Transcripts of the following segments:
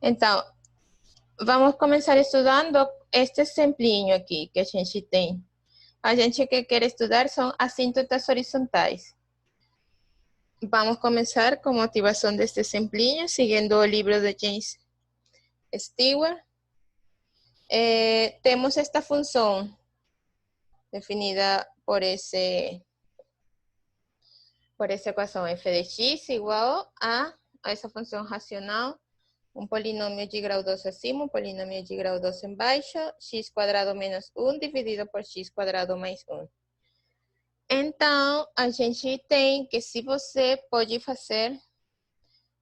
Então, vamos começar estudando este exemplinho aqui que a gente tem. A gente que quer estudar são assíntotas horizontais. Vamos começar com motivação deste exemplinho, seguindo o livro de James Stewart. Temos esta função definida por essa equação f de x igual a essa função racional, um polinômio de grau 2 acima, um polinômio de grau 2 embaixo, x quadrado menos 1 dividido por x quadrado mais 1. Então, a gente tem que se você pode fazer,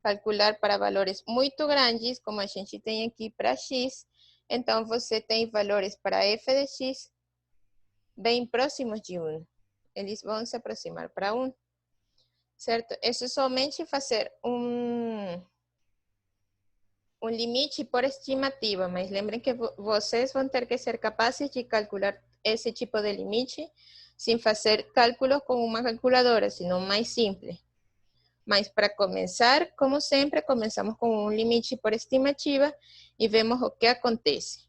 calcular para valores muito grandes, como a gente tem aqui para x, então você tem valores para f de x bem próximos de 1. Eles vão se aproximar para 1, certo? Isso é somente fazer um limite por estimativa, mas lembrem que vocês vão ter que ser capazes de calcular esse tipo de limite sem fazer cálculos com uma calculadora, senão mais simples. Mas para começar, como sempre, começamos com um limite por estimativa e vemos o que acontece.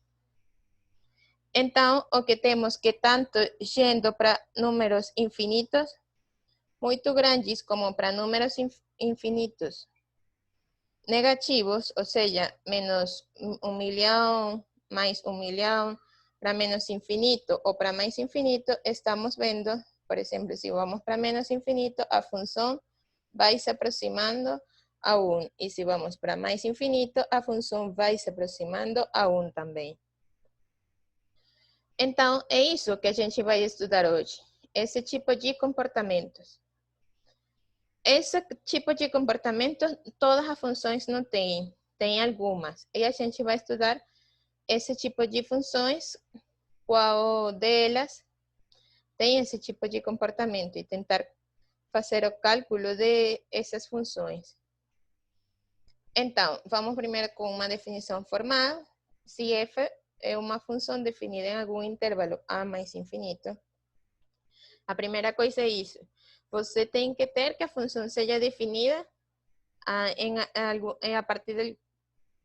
Então, o que temos que tanto yendo para números infinitos, muito grandes, como para números infinitos negativos, ou seja, menos 1 milhão, mais 1 milhão, para menos infinito ou para mais infinito, estamos vendo, por exemplo, se vamos para menos infinito, a função vai se aproximando a 1. E se vamos para mais infinito, a função vai se aproximando a 1 também. Então, é isso que a gente vai estudar hoje. Esse tipo de comportamentos. Esse tipo de comportamento, todas as funções não têm. Tem algumas. E a gente vai estudar esse tipo de funções, qual delas tem esse tipo de comportamento e tentar fazer o cálculo de essas funções. Então, vamos primeiro com uma definição formal. Se f é uma função definida em algum intervalo a mais infinito, a primeira coisa é isso. Você tem que ter que a função seja definida a partir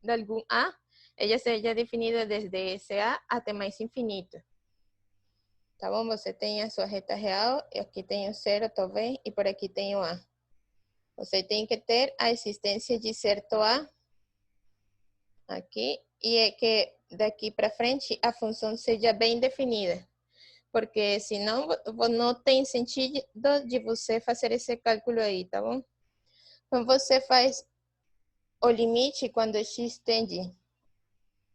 de algum a, ela seja definida desde esse a até mais infinito. Tá bom? Você tem a sua reta real, e aqui tem o zero, talvez, e por aqui tem o a. Você tem que ter a existência de certo a aqui, e é que daqui para frente a função seja bem definida. Porque senão não tem sentido de você fazer esse cálculo aí, tá bom? Então você faz o limite quando x tende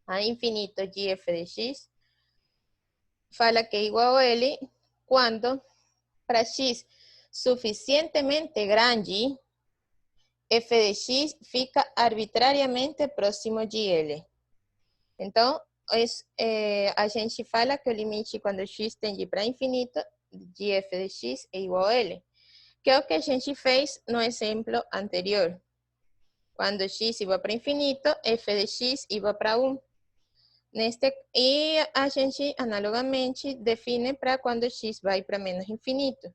a infinito de f de x, fala que é igual a L quando para x suficientemente grande, f de x fica arbitrariamente próximo de L. Então, a gente fala que o limite quando x tende para infinito de f de x é igual a L, que é o que a gente fez no exemplo anterior. Quando x iba para infinito, f de x iba para 1. E a gente, analogamente, define para quando x vai para menos infinito.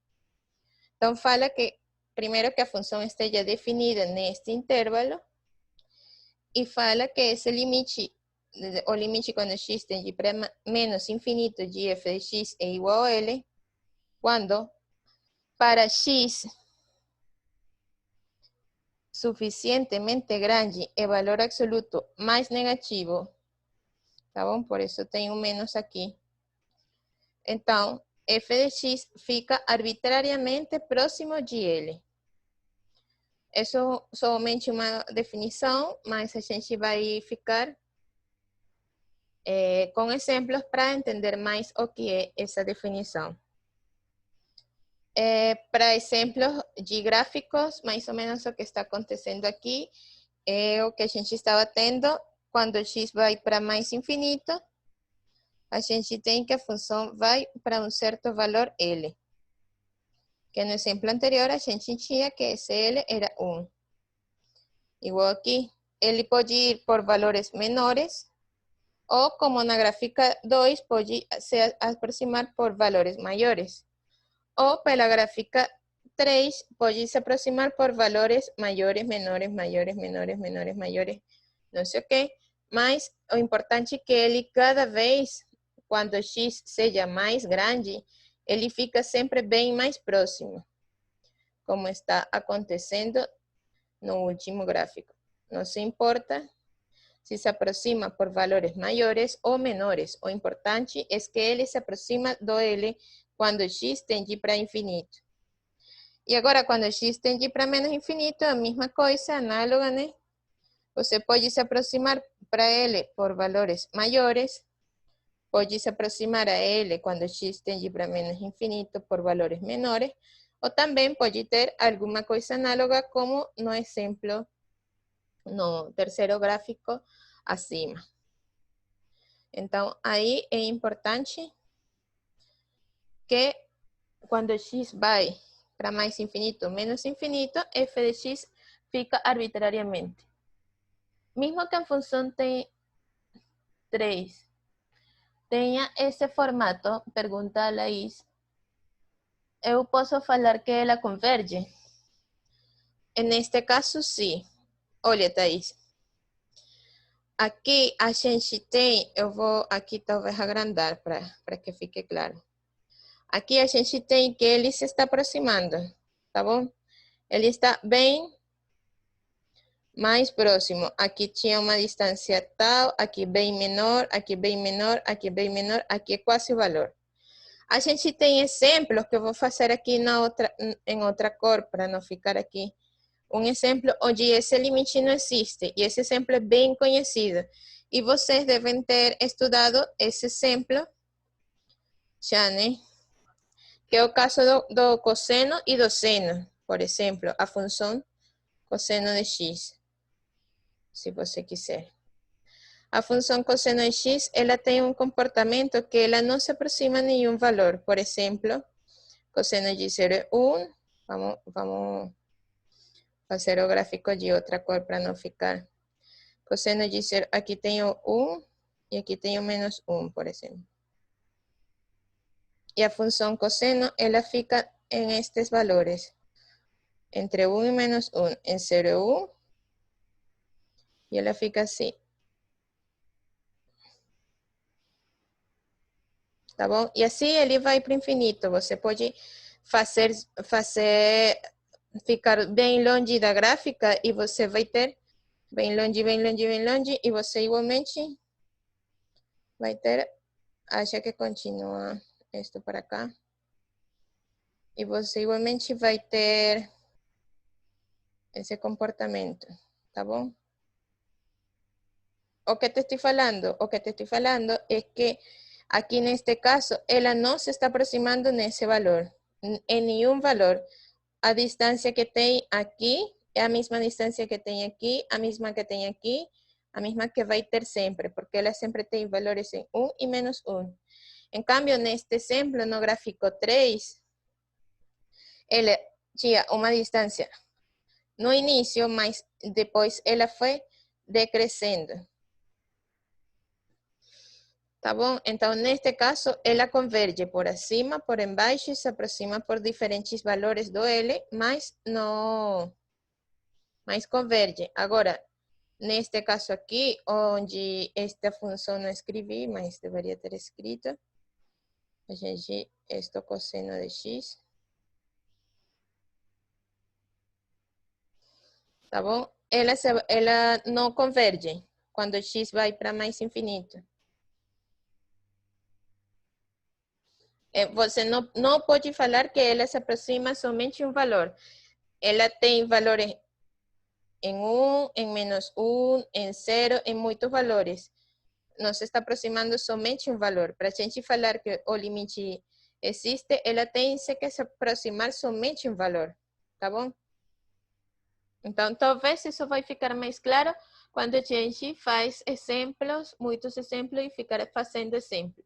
Então, fala que, primeiro, que a função esteja definida neste intervalo, e fala que esse limite, o limite quando x tende para menos infinito de f de x é igual a L, quando para x suficientemente grande e valor absoluto mais negativo, tá bom? Por isso tem um menos aqui. Então, f de x fica arbitrariamente próximo de L. Isso é somente uma definição, mas a gente vai ficar com exemplos para entender mais o que é essa definição. Para exemplos de gráficos, mais ou menos o que está acontecendo aqui é o que a gente estava tendo quando x vai para mais infinito. A gente tem que a função vai para um certo valor L. Que no exemplo anterior a gente tinha que esse L era 1. Igual aqui, ele pode ir por valores menores, ou como na gráfica 2, pode se aproximar por valores maiores. Ou pela gráfica 3, pode se aproximar por valores maiores, menores, maiores, menores, menores, maiores. não sei o quê. Mas o importante é que ele, cada vez, quando x seja mais grande, ele fica sempre bem mais próximo, como está acontecendo no último gráfico. Não se importa si se aproxima por valores mayores o menores. O importante es que ele se aproxima do L quando x tende para infinito. E agora, quando x tende para menos infinito, a mesma coisa, análoga, né? Você pode se aproximar para L por valores maiores, pode se aproximar a L quando x tende para menos infinito por valores menores, ou também pode ter alguma coisa análoga como no exemplo, no terceiro gráfico acima. Então, aí é importante que quando x vai para mais infinito ou menos infinito, f de x fica arbitrariamente. Mesmo que a função tenha 3, tenha esse formato, pergunta a Laís, eu posso falar que ela converge? Neste caso, sim. Olha, Thaís. Aqui a gente tem, eu vou aqui talvez agrandar para que fique claro. Aqui a gente tem que ele se está aproximando, tá bom? Ele está bem mais próximo. Aqui tinha uma distância tal, aqui bem menor, aqui bem menor, aqui bem menor, aqui é quase o valor. A gente tem exemplos que eu vou fazer aqui em outra cor, para não ficar aqui. Um exemplo onde esse limite não existe, e esse exemplo é bem conhecido. E vocês devem ter estudado esse exemplo, já, né? Que é o caso do cosseno e do seno. Por exemplo, a função cosseno de x, se você quiser. A função cosseno de x, ela tem um comportamento que ela não se aproxima a nenhum valor. Por exemplo, cosseno de 0 é 1. Vamos fazer o gráfico de outra cor para não ficar. Cosseno de 0, aqui tenho 1 e aqui tenho menos 1, por exemplo. E a função cosseno, ela fica em estes valores. Entre 1 e menos 1, em 0 e 1. E ela fica assim. Tá bom? E assim ele vai para o infinito. Você pode ficar bem longe da gráfica e você vai ter bem longe, bem longe, bem longe, e você igualmente vai ter, acha que continua isto para cá. E você igualmente vai ter esse comportamento, tá bom? O que te estoy falando es que aquí en este caso, ella no se está aproximando en ese valor, en ningún valor. A distancia que tem aqui é a mesma distância que tem aqui, a mesma que tem aqui, a mesma que vai ter sempre, porque ela sempre tem valores em 1 e menos 1. Em cambio, neste exemplo, no gráfico 3, ela tinha uma distância no início, mas depois ela foi decrescendo. Tá bom? Então, neste caso, ela converge por acima, por embaixo, se aproxima por diferentes valores do L, mas não... mas converge. Agora, neste caso aqui, onde esta função não escrevi, mas deveria ter escrito, a gente, este cosseno de x, tá bom? Ela não converge quando x vai para mais infinito. Você não pode falar que ela se aproxima somente um valor. Ela tem valores em 1, em menos 1, em 0, em muitos valores. Não se está aproximando somente um valor. Para a gente falar que o limite existe, ela tem que se aproximar somente um valor. Tá bom? Então, talvez isso vai ficar mais claro quando a gente faz exemplos, muitos exemplos, e ficar fazendo exemplos.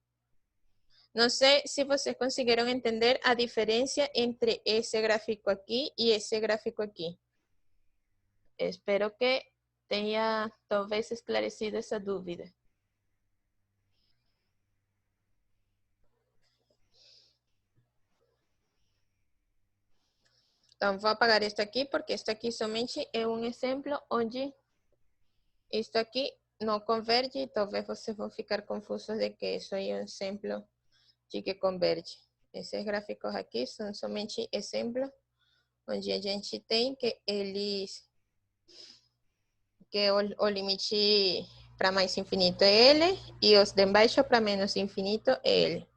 Não sei se vocês conseguiram entender a diferença entre esse gráfico aqui e esse gráfico aqui. Espero que tenha talvez esclarecido essa dúvida. Então, vou apagar isto aqui, porque isto aqui somente é um exemplo onde Isto aqui não converge, talvez vocês vão ficar confusos de que isso aí é um exemplo de que converge. Esses gráficos aqui são somente exemplos onde a gente tem que o limite para mais infinito é L e os de embaixo para menos infinito é L.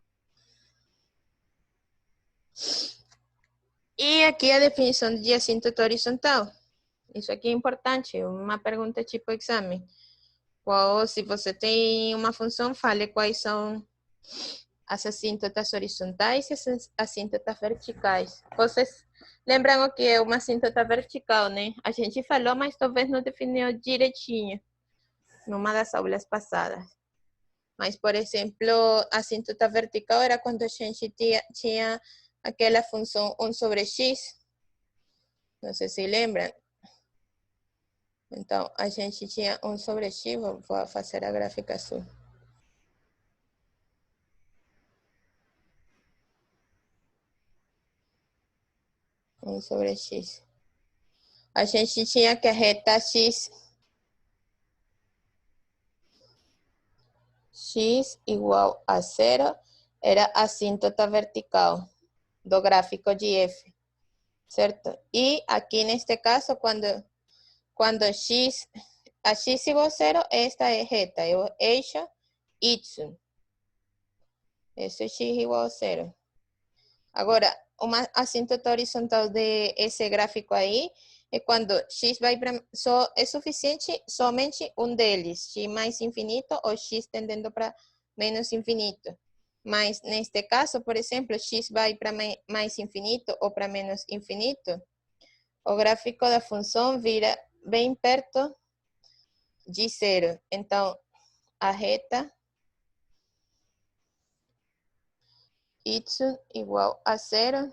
E aqui a definição de assíntota horizontal. Isso aqui é importante, uma pergunta tipo exame. Se você tem uma função, fale quais são as assíntotas horizontais e as assíntotas verticais. Vocês lembram o que é uma assíntota vertical, né? A gente falou, mas talvez não definiu direitinho numa das aulas passadas. Mas, por exemplo, a assíntota vertical era quando a gente tinha aquela função 1 sobre x. Não sei se lembram. Então, a gente tinha 1 sobre x, vou fazer a gráfica azul. Sobre x. A gente tinha que a reta x igual a 0 era a assíntota vertical do gráfico de f, certo? E aqui neste caso, quando a x igual a 0, esta é reta, é o eixo y. Esse é x igual a 0. Agora, uma assíntota horizontal de esse gráfico aí é quando x vai para... é suficiente somente um deles, x mais infinito ou x tendendo para menos infinito. Mas neste caso, por exemplo, x vai para mais infinito ou para menos infinito, o gráfico da função vira bem perto de 0. Então, a reta y igual a 0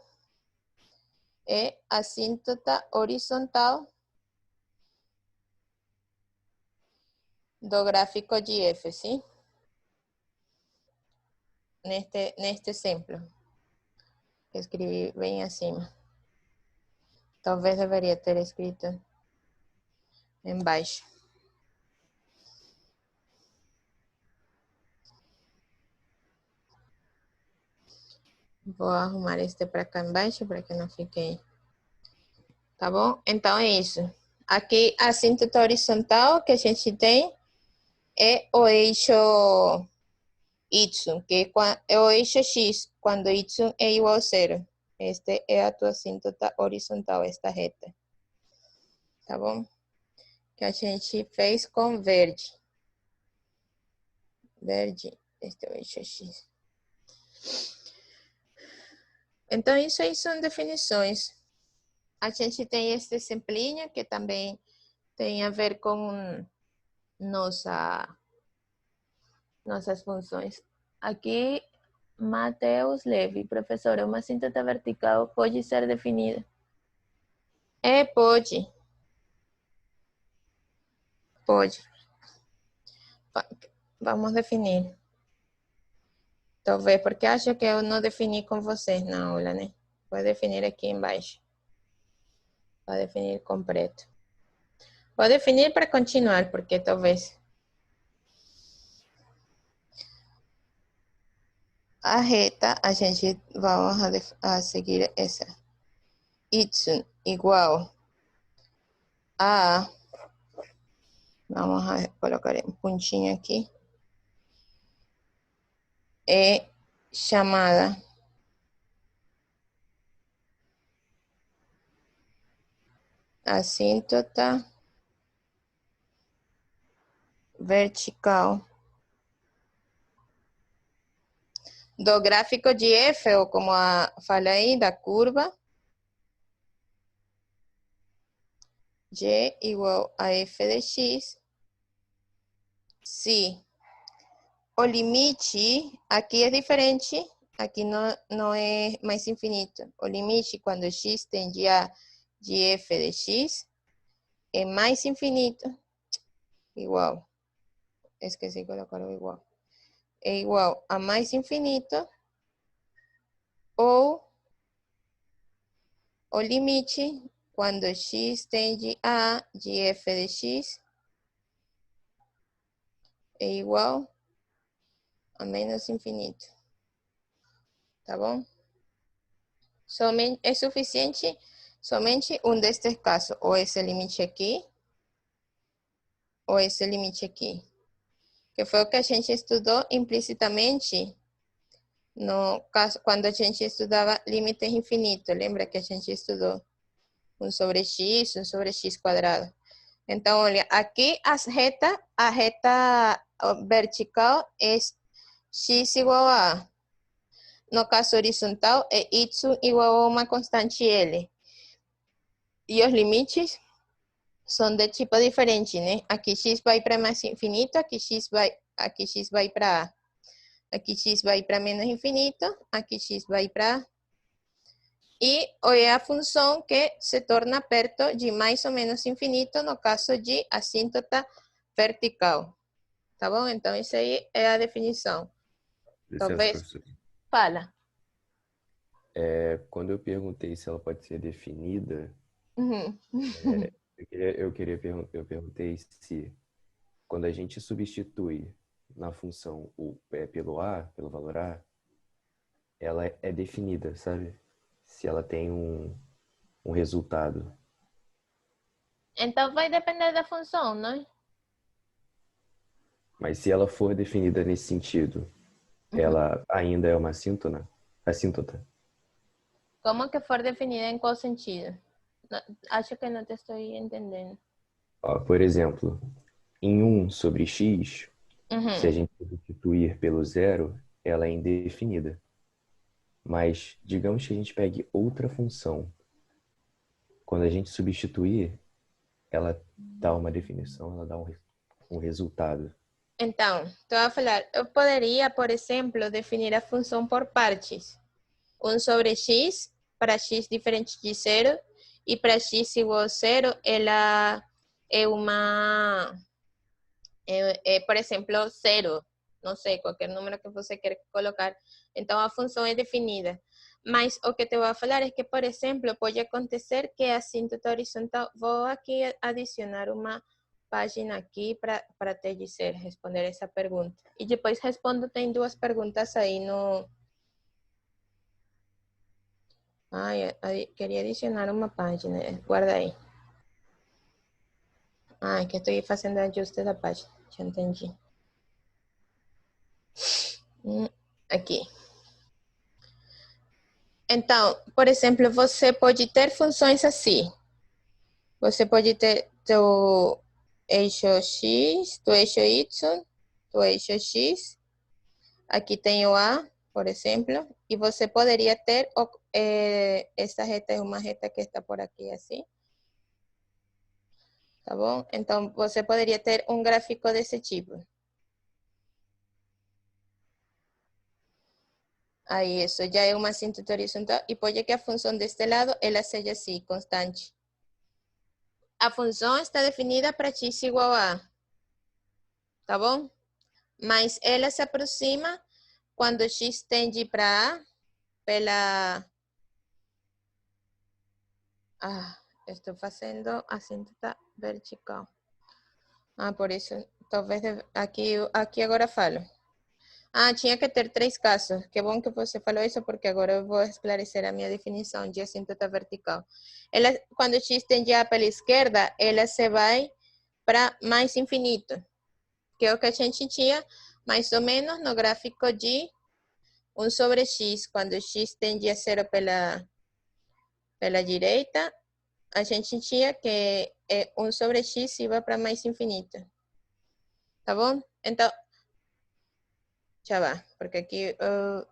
é assíntota horizontal do gráfico de f, ¿sí? Neste exemplo. Escrevi bem acima. Talvez deveria ter escrito embaixo. Vou arrumar este para cá embaixo para que não fique aí. Tá bom? Então é isso. Aqui a assíntota horizontal que a gente tem é o eixo y, que é o eixo x, quando y é igual a 0. Este é a tua assíntota horizontal, esta reta. Tá bom? Que a gente fez com verde. Verde, este é o eixo x. Então, isso aí são definições. A gente tem este exemplinho que também tem a ver com nossas funções. Aqui, Matheus Levy, professor, uma assíntota vertical pode ser definida? Pode. Pode. Vamos definir. Talvez porque acho que eu não defini com vocês na aula, né? Vou definir aqui embaixo. Vou definir completo. Vou definir para continuar, porque talvez... A reta, a gente vamos a seguir essa. Y igual a... Vamos a colocar um pontinho aqui. É chamada assíntota vertical do gráfico de f, ou como fala aí, da curva g igual a f de x, se o limite, aqui é diferente, aqui não é mais infinito. O limite, quando x tende a de f de x, é mais infinito, igual, esqueci de colocar o igual, é igual a mais infinito, ou o limite, quando x tende a de f de x, é igual a menos infinito. Tá bom? É suficiente somente um destes casos, ou esse limite aqui, ou esse limite aqui. Que foi o que a gente estudou implicitamente no caso, quando a gente estudava limites infinitos. Lembra que a gente estudou 1 sobre x quadrado. Então, olha, aqui a reta vertical é x igual a. No caso horizontal, é y igual a uma constante L. E os limites são de tipo diferente, né? Aqui x vai para mais infinito, aqui x vai para A. Aqui x vai para menos infinito, aqui x vai para A. E é a função que se torna perto de mais ou menos infinito no caso de assíntota vertical. Tá bom? Então, isso aí é a definição. Licença, Talvez. professor. Fala. Quando eu perguntei se ela pode ser definida, Uhum. eu perguntei se quando a gente substitui na função pelo A, pelo valor A, ela é definida, sabe? Se ela tem um resultado. Então, vai depender da função, né? Mas se ela for definida nesse sentido, Uhum. ela ainda é uma assíntota. Como que for definida em qual sentido? Acho que não te estou entendendo. Ó, por exemplo, em 1 sobre x, se a Uhum. gente substituir pelo zero, ela é indefinida. Mas digamos que a gente pegue outra função. Quando a gente substituir, ela dá uma definição, ela dá um resultado. Então, te voy a falar. Eu poderia, por exemplo, definir a função por partes. 1 sobre x, para x diferente de zero, e para x igual a zero, ela é uma, por exemplo, zero. Não sei, qualquer número que você queira colocar. Então, a função é definida. Mas o que te vou falar é que, por exemplo, pode acontecer que a assíntota horizontal, vou aqui adicionar uma página aqui para te dizer, responder essa pergunta. E depois respondo, tem duas perguntas aí no... Ai, queria adicionar uma página, guarda aí. Ah, que estou fazendo ajuste da página, já entendi. Aqui. Então, por exemplo, você pode ter funções assim. Você pode ter teu eixo x, teu eixo y, teu eixo x. Aqui tem o A, por exemplo. E você poderia ter, essa reta é uma reta que está por aqui assim. Tá bom? Então, você poderia ter um gráfico desse tipo. Aí, isso já é uma assíntota horizontal. E pode que a função deste lado, ela seja assim, constante. A função está definida para x igual a, tá bom? Mas ela se aproxima quando x tende para A pela... estou fazendo assíntota vertical. Por isso, talvez aqui agora falo. Tinha que ter 3 casos. Que bom que você falou isso, porque agora eu vou esclarecer a minha definição de assíntota vertical. Ela, quando x tende a pela esquerda, ela se vai para mais infinito, que é o que a gente tinha mais ou menos no gráfico de 1 sobre x. Quando x tende a 0 pela direita, a gente tinha que 1 sobre x iba para mais infinito. Tá bom? Então, já va, porque aqui,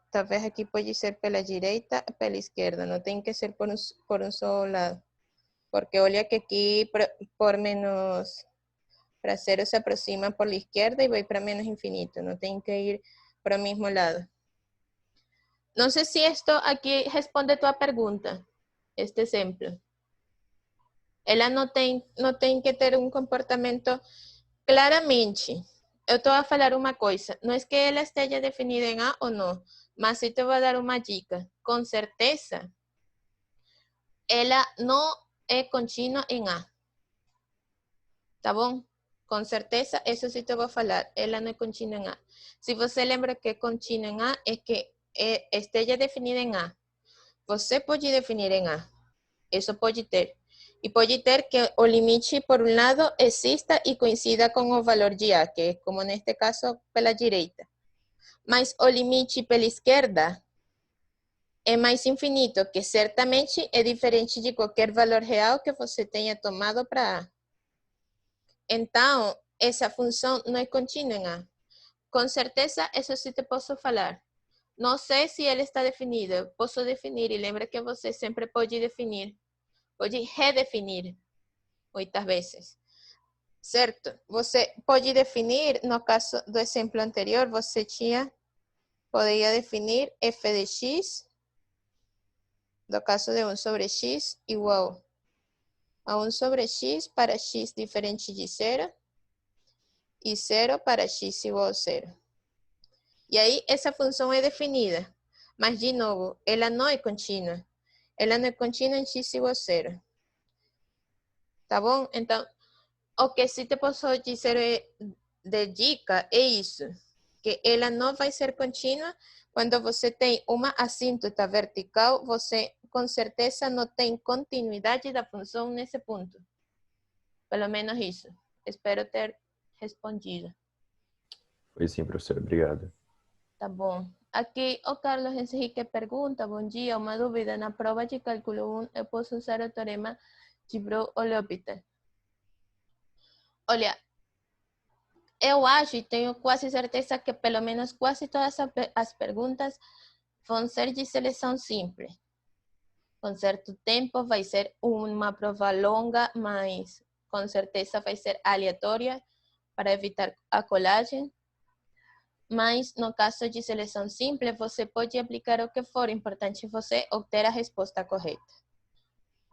talvez aqui pode ser pela direita, pela esquerda, não tem que ser por um só lado. Porque olha que aqui por menos, para zero se aproxima por la izquierda y va para menos infinito, no tem que ir para o mesmo lado. Não sei se esto aqui responde tua pergunta, este exemplo. Ela não tem que ter um comportamento claramente. Eu estou a falar uma coisa, não é que ela esteja definida em A ou não, mas eu te vou dar uma dica. Com certeza, ela não é contínua em A. Tá bom? Com certeza, isso sim te vou falar. Ela não é contínua em A. Se você lembra que é contínua em A, é que esteja definida em A. Você pode definir em A. Isso pode ter. E pode ter que o limite, por um lado, exista e coincida com o valor de A, que é como neste caso, pela direita. Mas o limite pela esquerda é mais infinito, que certamente é diferente de qualquer valor real que você tenha tomado para A. Então, essa função não é contínua em A. Com certeza, isso sim te posso falar. Não sei se ele está definido. Posso definir, e lembra que você sempre pode definir. Pode redefinir muitas vezes. Certo? Você pode definir, no caso do exemplo anterior, você poderia definir f de x, no caso de 1 sobre x, igual a 1 sobre x para x diferente de 0, e 0 para x igual a 0. E aí, essa função é definida. Mas, de novo, ela não é contínua. Ela não é contínua em x igual a 0. Tá bom? Então, o que sim te posso dizer de dica é isso. Que ela não vai ser contínua quando você tem uma assíntota vertical, você com certeza não tem continuidade da função nesse ponto. Pelo menos isso. Espero ter respondido. Foi sim, professor. Obrigado. Tá bom. Aqui o Carlos Henrique pergunta, bom dia, uma dúvida, na prova de cálculo 1 eu posso usar o teorema de Brock-L'Hopital? Olha, eu acho e tenho quase certeza que pelo menos quase todas as perguntas vão ser de seleção simples. Com certo tempo vai ser uma prova longa, mas com certeza vai ser aleatória para evitar a colagem. Mas no caso de seleção simples, você pode aplicar o que for, importante você obter a resposta correta.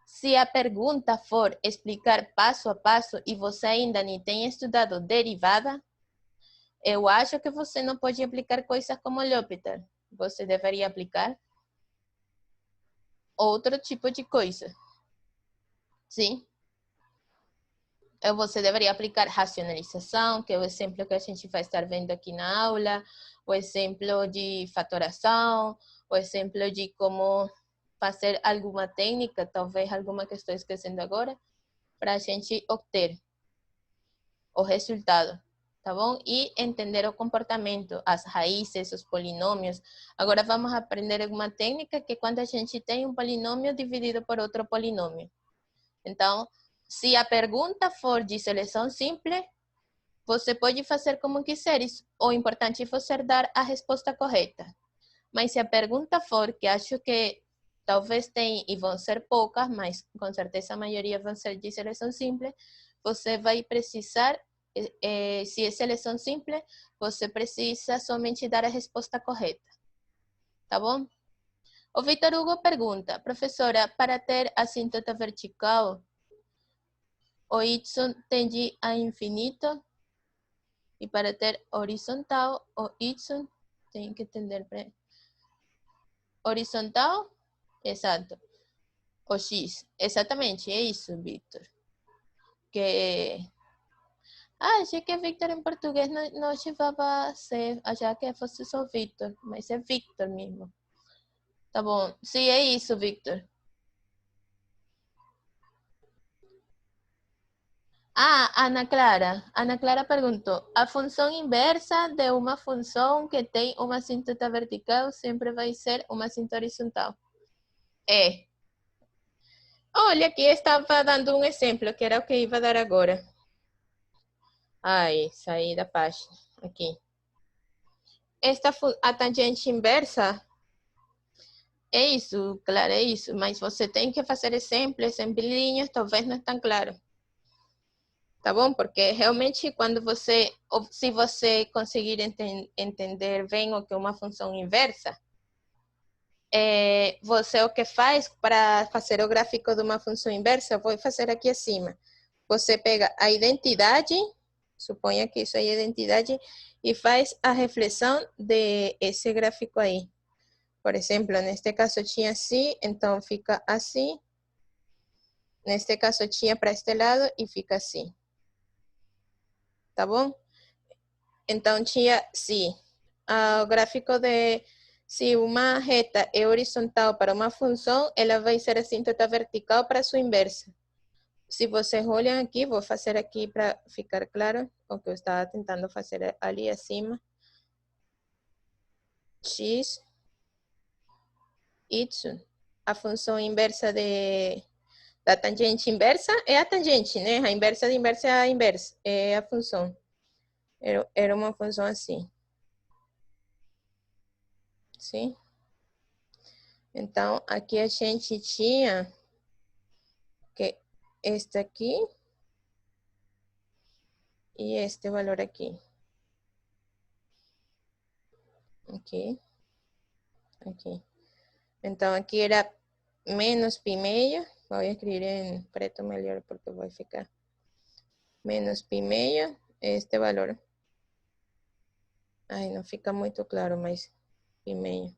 Se a pergunta for explicar passo a passo e você ainda nem tem estudado derivada, eu acho que você não pode aplicar coisas como L'Hopital. Você deveria aplicar outro tipo de coisa. Sim? Você deveria aplicar racionalização, que é o exemplo que a gente vai estar vendo aqui na aula, o exemplo de fatoração, o exemplo de como fazer alguma técnica, talvez alguma que estou esquecendo agora, para a gente obter o resultado, tá bom? E entender o comportamento, as raízes, os polinômios. Agora vamos aprender uma técnica que é quando a gente tem um polinômio dividido por outro polinômio. Então, se a pergunta for de seleção simples, você pode fazer como quiser. O importante é você dar a resposta correta. Mas se a pergunta for, que acho que talvez tem e vão ser poucas, mas com certeza a maioria vão ser de seleção simples, você vai precisar, se é seleção simples, você precisa somente dar a resposta correta. Tá bom? O Vitor Hugo pergunta, professora, para ter assíntota vertical, o y tende a infinito, e para ter horizontal, o y tem que tender para horizontal, exato. O x, exatamente, é isso, Victor. Que achei que Victor em português não chegava a ser, achava que fosse só Victor, mas é Victor mesmo. Tá bom, sim, é isso, Victor. Ah, Ana Clara perguntou, a função inversa de uma função que tem uma assíntota vertical sempre vai ser uma assíntota horizontal. É. Olha, aqui estava dando um exemplo, que era o que ia dar agora. Ai, saí da página. Aqui. A tangente inversa é isso, claro, é isso. Mas você tem que fazer exemplinhos, talvez não é tão claro. Tá bom? Porque realmente quando se você conseguir entender bem o que é uma função inversa, você o que faz para fazer o gráfico de uma função inversa, eu vou fazer aqui acima. Você pega a identidade, suponha que isso é a identidade, e faz a reflexão de esse gráfico aí. Por exemplo, neste caso tinha assim, então fica assim. Neste caso tinha para este lado e fica assim. tá bom? Então, tinha, sim, o gráfico de, se uma reta é horizontal para uma função, ela vai ser assíntota vertical para sua inversa. Se vocês olham aqui, vou fazer aqui para ficar claro o que eu estava tentando fazer ali acima. X, Y, a função inversa da tangente inversa é a tangente, né? A inversa de inversa é a inversa, é a função. Era uma função assim. Sim? Então, aqui a gente tinha que este aqui e este valor aqui. Aqui. Aqui. Então, aqui era menos pi meio. Vou escrever em preto melhor porque vai ficar. Menos pi meio, este valor. Ai, não fica muito claro, mas pi meio.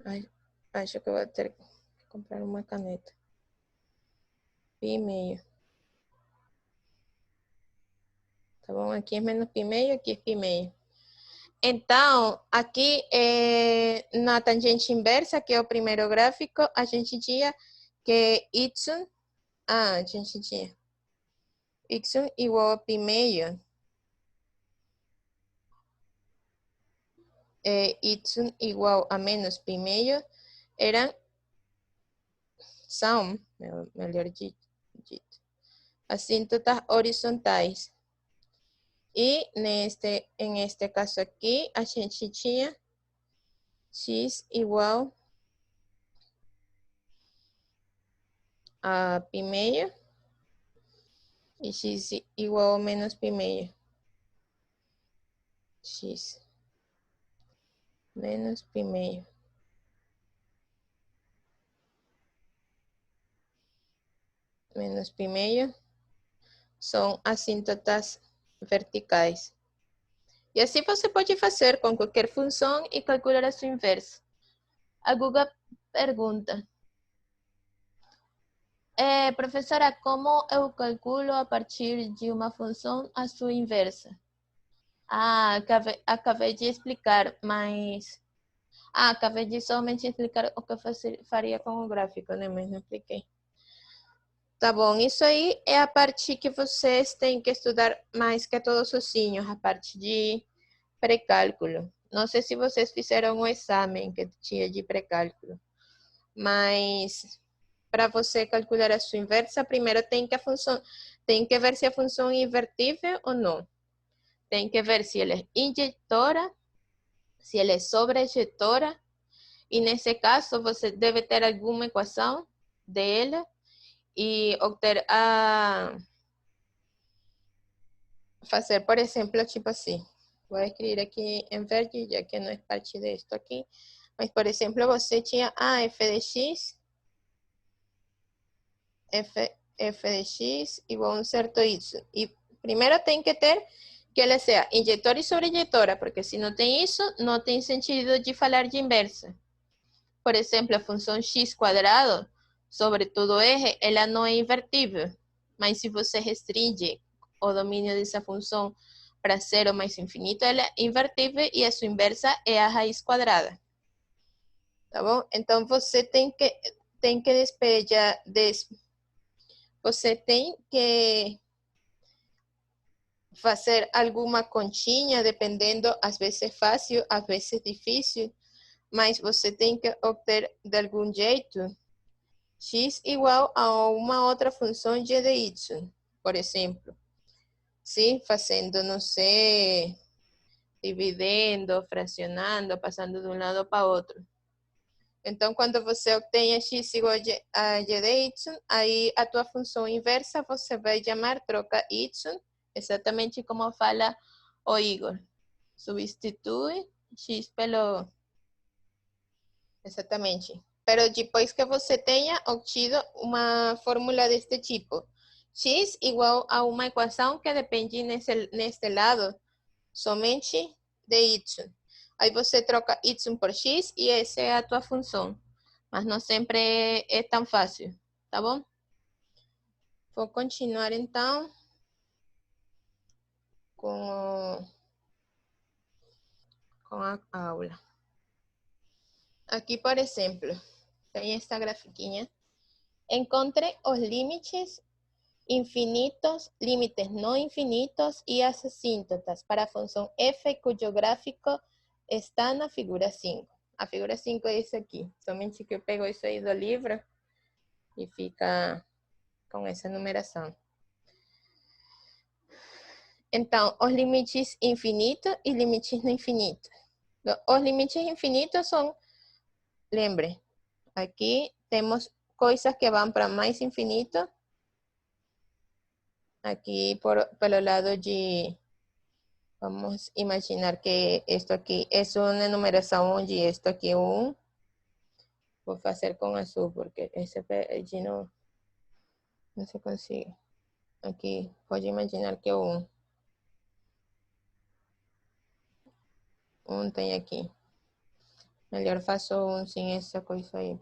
Ai, acho que vou ter que comprar uma caneta. Pi meio. Tá bom? Aqui é menos pi meio, aqui é pi meio. Então, aqui na tangente inversa, que é o primeiro gráfico, a gente tinha que y, a gente tinha y igual a pi meio, y igual a menos pi meio, são, melhor dito, assíntotas horizontais. E em este caso aqui, a gente tinha x igual a pi meio e x igual a menos pi meio. X menos pi meio. Menos pi meio são assíntotas verticais. E assim você pode fazer com qualquer função e calcular a sua inversa. A Guga pergunta: professora, como eu calculo a partir de uma função a sua inversa? Ah, acabei de explicar, mas... acabei de somente explicar o que eu faria com o gráfico, né? Mas não expliquei. Tá bom, isso aí é a parte que vocês têm que estudar mais que todos sozinhos, a parte de pré-cálculo. Não sei se vocês fizeram um exame que tinha de pré-cálculo, mas para você calcular a sua inversa, primeiro tem que ver se a função é invertível ou não. Tem que ver se ela é injetora, se ela é sobre-injetora, e nesse caso você deve ter alguma equação dela e obter fazer, por exemplo, tipo assim. Vou escrever aqui em verde, já que não é parte disto aqui. Mas, por exemplo, você tinha f de x, f de x igual a um certo y. E primeiro tem que ter que ela seja injetora e sobreinjetora, porque se não tem isso, não tem sentido de falar de inversa. Por exemplo, a função x quadrado sobre todo eje, ela não é invertível. Mas se você restringe o domínio dessa função para 0 mais infinito, ela é invertível e a sua inversa é a raiz quadrada. Tá bom? Então, você tem que despejar você tem que fazer alguma continha, dependendo, às vezes fácil, às vezes difícil, mas você tem que obter de algum jeito x igual a uma outra função g de y, por exemplo. Sim, fazendo, não sei, dividendo, fracionando, passando de um lado para outro. Então, quando você obtenha x igual a g de y, aí a tua função inversa você vai chamar troca y, exatamente como fala o Igor. Substitui x pelo... Exatamente. Pero depois que você tenha obtido uma fórmula deste tipo, x igual a uma equação que depende neste lado somente de y. Aí você troca y por x e essa é a tua função. Mas não sempre é tão fácil, tá bom? Vou continuar então. com a aula. Aqui, por exemplo, tem esta grafiquinha. Encontre os limites infinitos, límites no infinitos e as assíntotas para a função f, cujo gráfico está na figura 5. A figura 5 é isso aqui. Somente que eu pego isso aí do livro e fica com essa numeração. Então, os limites infinitos e limites no infinito. Os limites infinitos são, lembre, aqui temos coisas que vão para mais infinito. Aquí pelo lado de, vamos a imaginar que esto aquí es una numeración y esto aquí un, voy a hacer con azul porque ese allí no se consigue. Aquí puedo imaginar que un tem aqui. Melhor faço um sem essa coisa aí.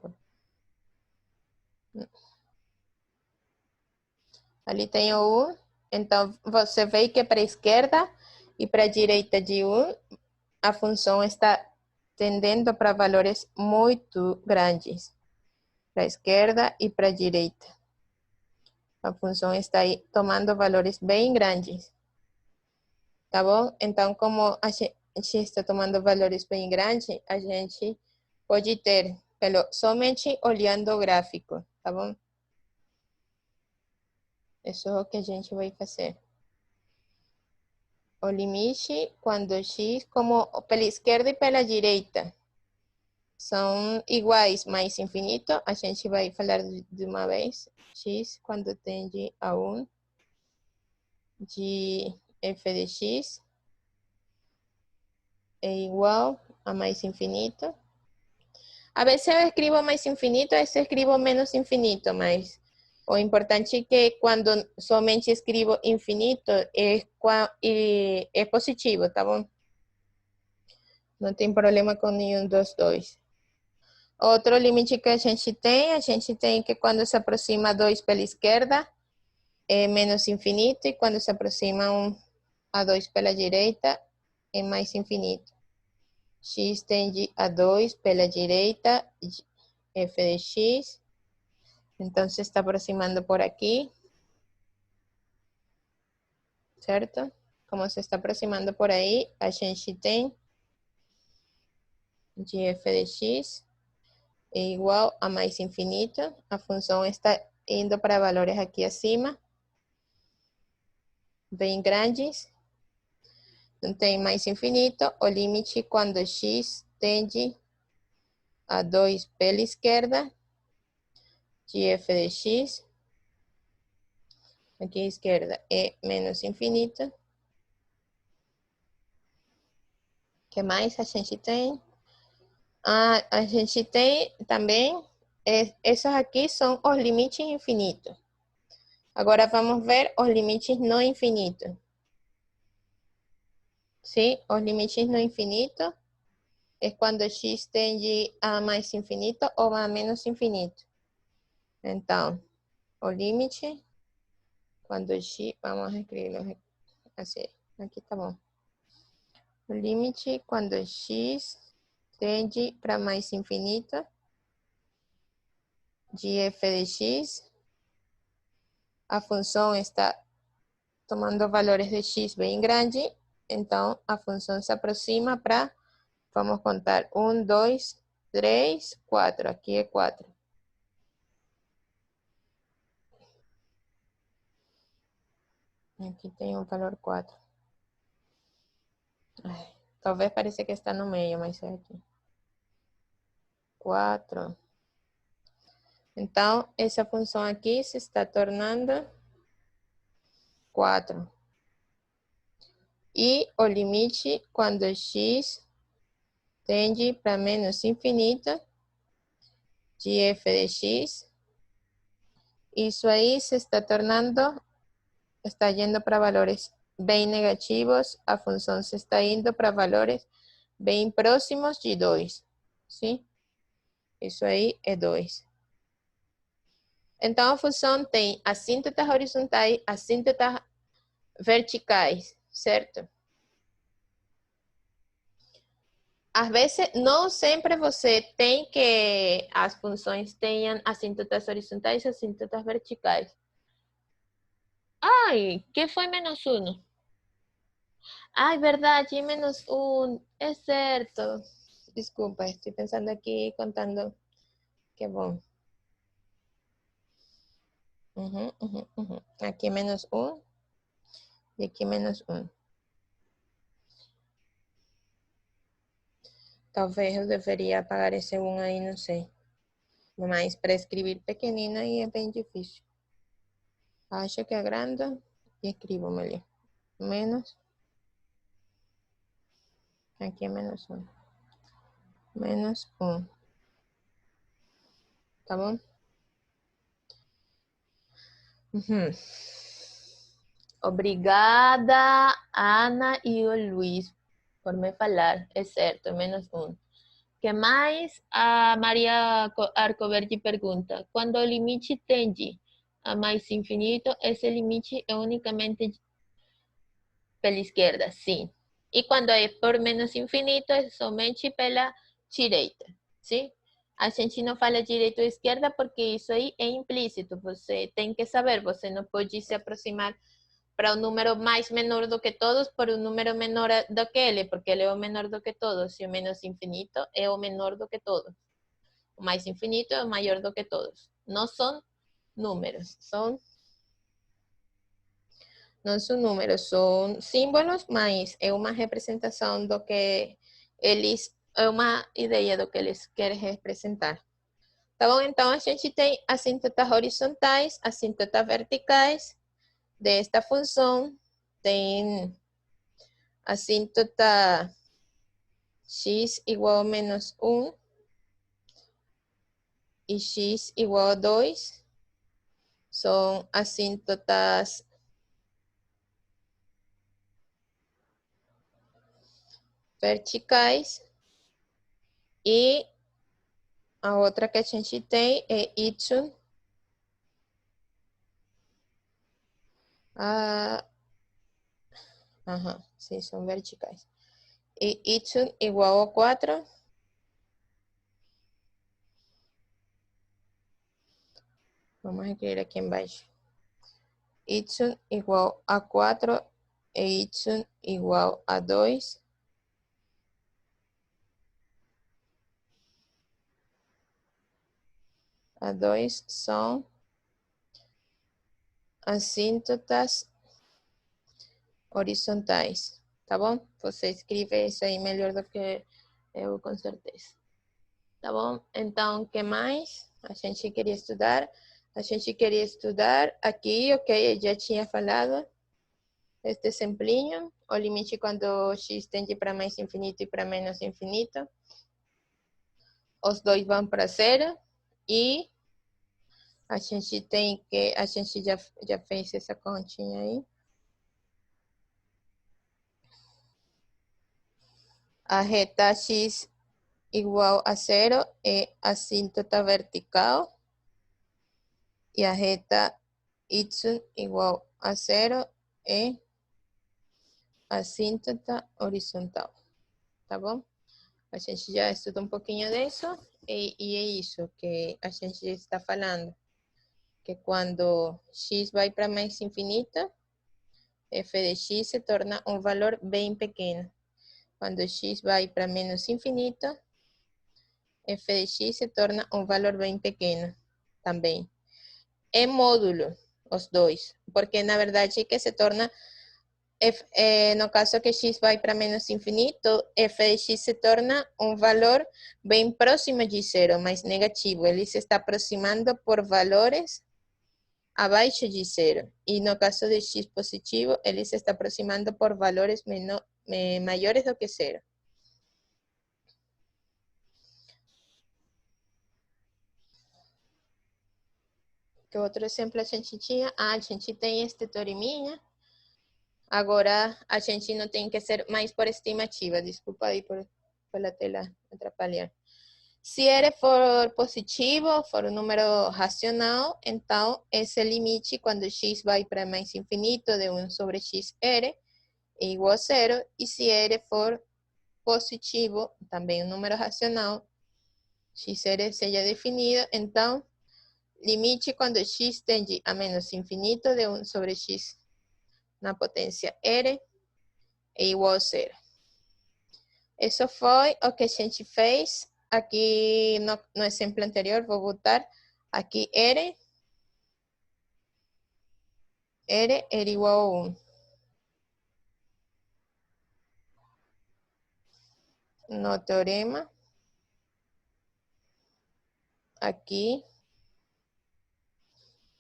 Ali tem o 1. Então, você vê que para a esquerda e para a direita de 1, a função está tendendo para valores muito grandes. Para a esquerda e para a direita. A função está aí tomando valores bem grandes. Tá bom? Então, como a gente está tomando valores bem grandes, a gente pode ter, somente olhando o gráfico. Tá bom? Isso é o que a gente vai fazer. O limite, quando x, como pela esquerda e pela direita, são iguais, mais infinito, a gente vai falar de uma vez. X, quando tende a 1, de f de x é igual a mais infinito. A veces eu escrevo mais infinito, a veces escrevo menos infinito, mas o importante é que quando somente escrevo infinito é positivo, tá bom? Não tem problema com nenhum dos dois. Outro limite que a gente tem que quando se aproxima 2 pela esquerda é menos infinito e quando se aproxima a 2 pela direita é mais infinito. X tende a 2 pela direita, f de x. Então, se está aproximando por aqui. Certo? Como se está aproximando por aí, a gente tem de f de x é igual a mais infinito. A função está indo para valores aqui acima, bem grandes. Não tem mais infinito. O limite quando x tende a 2 pela esquerda, de f de x, aqui à esquerda é menos infinito. O que mais a gente tem? A gente tem também, esses aqui são os limites infinitos. Agora vamos ver os limites no infinito. Sim, os limites no infinito é quando x tende a mais infinito ou a menos infinito. Então, o limite, quando x, vamos escrever assim, aqui tá bom. O limite quando x tende para mais infinito de f de x, a função está tomando valores de x bem grande, então a função se aproxima para, vamos contar, 1, 2, 3, 4, aqui é 4. Aqui tem um valor 4. Talvez pareça que está no meio, mas é aqui. 4. Então, essa função aqui se está tornando 4. E o limite, quando x tende para menos infinito, de f de x, isso aí se está tornando, está yendo para valores bem negativos, a função se está indo para valores bem próximos de 2. Sim? Isso aí é 2. Então, a função tem assíntotas horizontais, assíntotas verticais, certo? Às vezes, não sempre você tem que as funções tenham assíntotas horizontais e assíntotas verticais. Ai, que foi menos 1? Ai, verdade, menos 1. É certo. Desculpa, estou pensando aqui, contando. Que bom. Aqui menos 1 e aqui menos 1. Talvez eu deveria apagar esse 1 aí, não sei. Mas para escrever pequenino aí é bem difícil. Acho que agrando e escrevo melhor. Menos. Aqui é menos 1. Menos 1. Tá bom? Obrigada, Ana e o Luiz, por me falar. É certo, menos 1. Que mais? A Maria Arcoverdi pergunta: quando o limite tende a mais infinito, esse limite é unicamente pela esquerda? Sim. E quando é por menos infinito, é somente pela direita. Sim? A gente não fala direita ou esquerda porque isso aí é implícito. Você tem que saber, você não pode se aproximar para um número mais menor do que todos por um número menor do que ele, porque ele é o menor do que todos, e o menos infinito é o menor do que todos. O mais infinito é o maior do que todos. Não são números, não são números, são símbolos, mas é uma representação do que eles, é uma ideia do que eles querem representar. Tá bom? Então, a gente tem assíntotas horizontais, assíntotas verticais desta função, tem assíntota x igual a menos 1 e x igual a 2 são assíntotas verticais e a outra que a gente tem é y. Sim, são verticais. E y igual a 4. Vamos a escrever aqui embaixo. Y igual a 4 e y igual a 2. A 2 são assíntotas horizontais, tá bom? Você escreve isso aí melhor do que eu, com certeza. Tá bom? Então, o que mais a gente queria estudar? A gente queria estudar aqui, ok, eu já tinha falado, este exemplinho, o limite quando x tende para mais infinito e para menos infinito. Os dois vão para zero e a gente tem que, a gente já fez essa continha aí. A reta x igual a 0 é assíntota vertical e a reta y igual a 0 é assíntota horizontal, tá bom? A gente já estudou um pouquinho disso e é isso que a gente está falando, que quando x vai para mais infinito, f de x se torna um valor bem pequeno. Quando x vai para menos infinito, f de x se torna um valor bem pequeno também. É módulo, os dois, porque na verdade que se torna, no caso que x vai para menos infinito, f de x se torna um valor bem próximo de zero, mas negativo. Ele se está aproximando por valores abaixo de zero. E no caso de x positivo, ele se está aproximando por valores maiores do que zero. Que outro exemplo a gente tinha? A gente tem este teoreminha. Agora, a gente não tem que ser mais por estimativa. Desculpa aí pela tela atrapalhar. Se ele for positivo, for um número racional, então esse limite, quando x vai para mais infinito de 1 sobre x r, é igual a zero. E se R for positivo, também um número racional, xr seja definido, então, limite quando x tende a menos infinito de 1 sobre x na potência R é igual a zero. Isso foi o que a gente fez aqui no exemplo anterior. Vou botar aqui R era igual a 1. No teorema, aqui,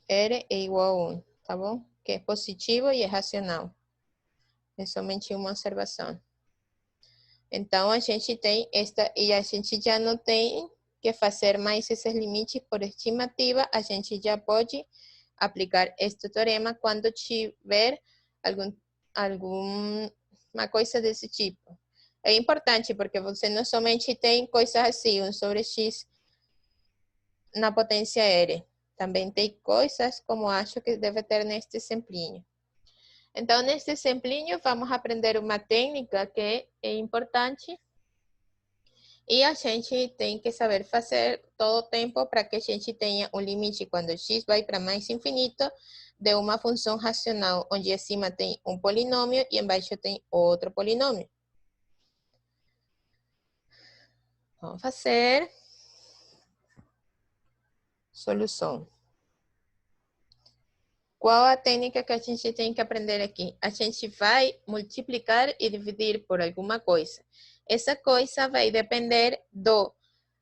R é igual a 1, tá bom? Que é positivo e é racional. É somente uma observação. Então, a gente tem esta, e a gente já não tem que fazer mais esses limites por estimativa. A gente já pode aplicar este teorema quando tiver alguma coisa desse tipo. É importante porque você não somente tem coisas assim, 1 sobre x na potência R. Também tem coisas como acho que deve ter neste exemplinho. Então, neste exemplinho, vamos aprender uma técnica que é importante e a gente tem que saber fazer todo o tempo para que a gente tenha um limite quando x vai para mais infinito de uma função racional, onde acima tem um polinômio e embaixo tem outro polinômio. Vamos fazer solução. Qual a técnica que a gente tem que aprender aqui? A gente vai multiplicar e dividir por alguma coisa. Essa coisa vai depender do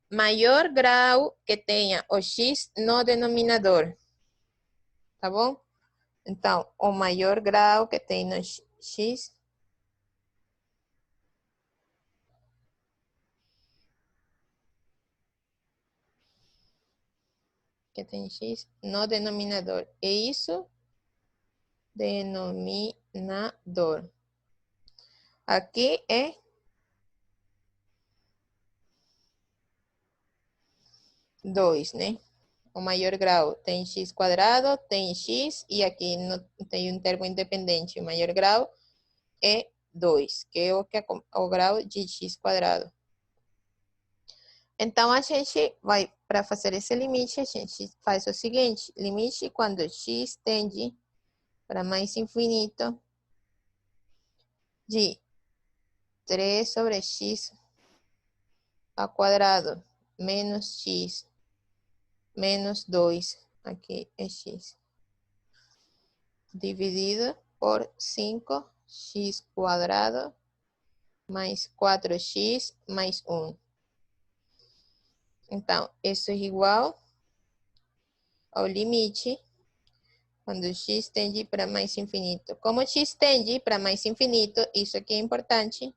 maior grau que tenha o x no denominador. Tá bom? Então, o maior grau que tem no x no denominador. E isso, denominador. Aqui é 2, né? O maior grau tem x quadrado, tem x, e aqui não tem um termo independente. O maior grau é 2, que é o grau de x quadrado. Então, a gente vai, para fazer esse limite, a gente faz o seguinte: limite quando x tende para mais infinito de 3 sobre x ao quadrado menos x menos 2, aqui é x, dividido por 5x quadrado mais 4x mais 1. Então, isso é igual ao limite quando x tende para mais infinito. Como x tende para mais infinito, isso aqui é importante.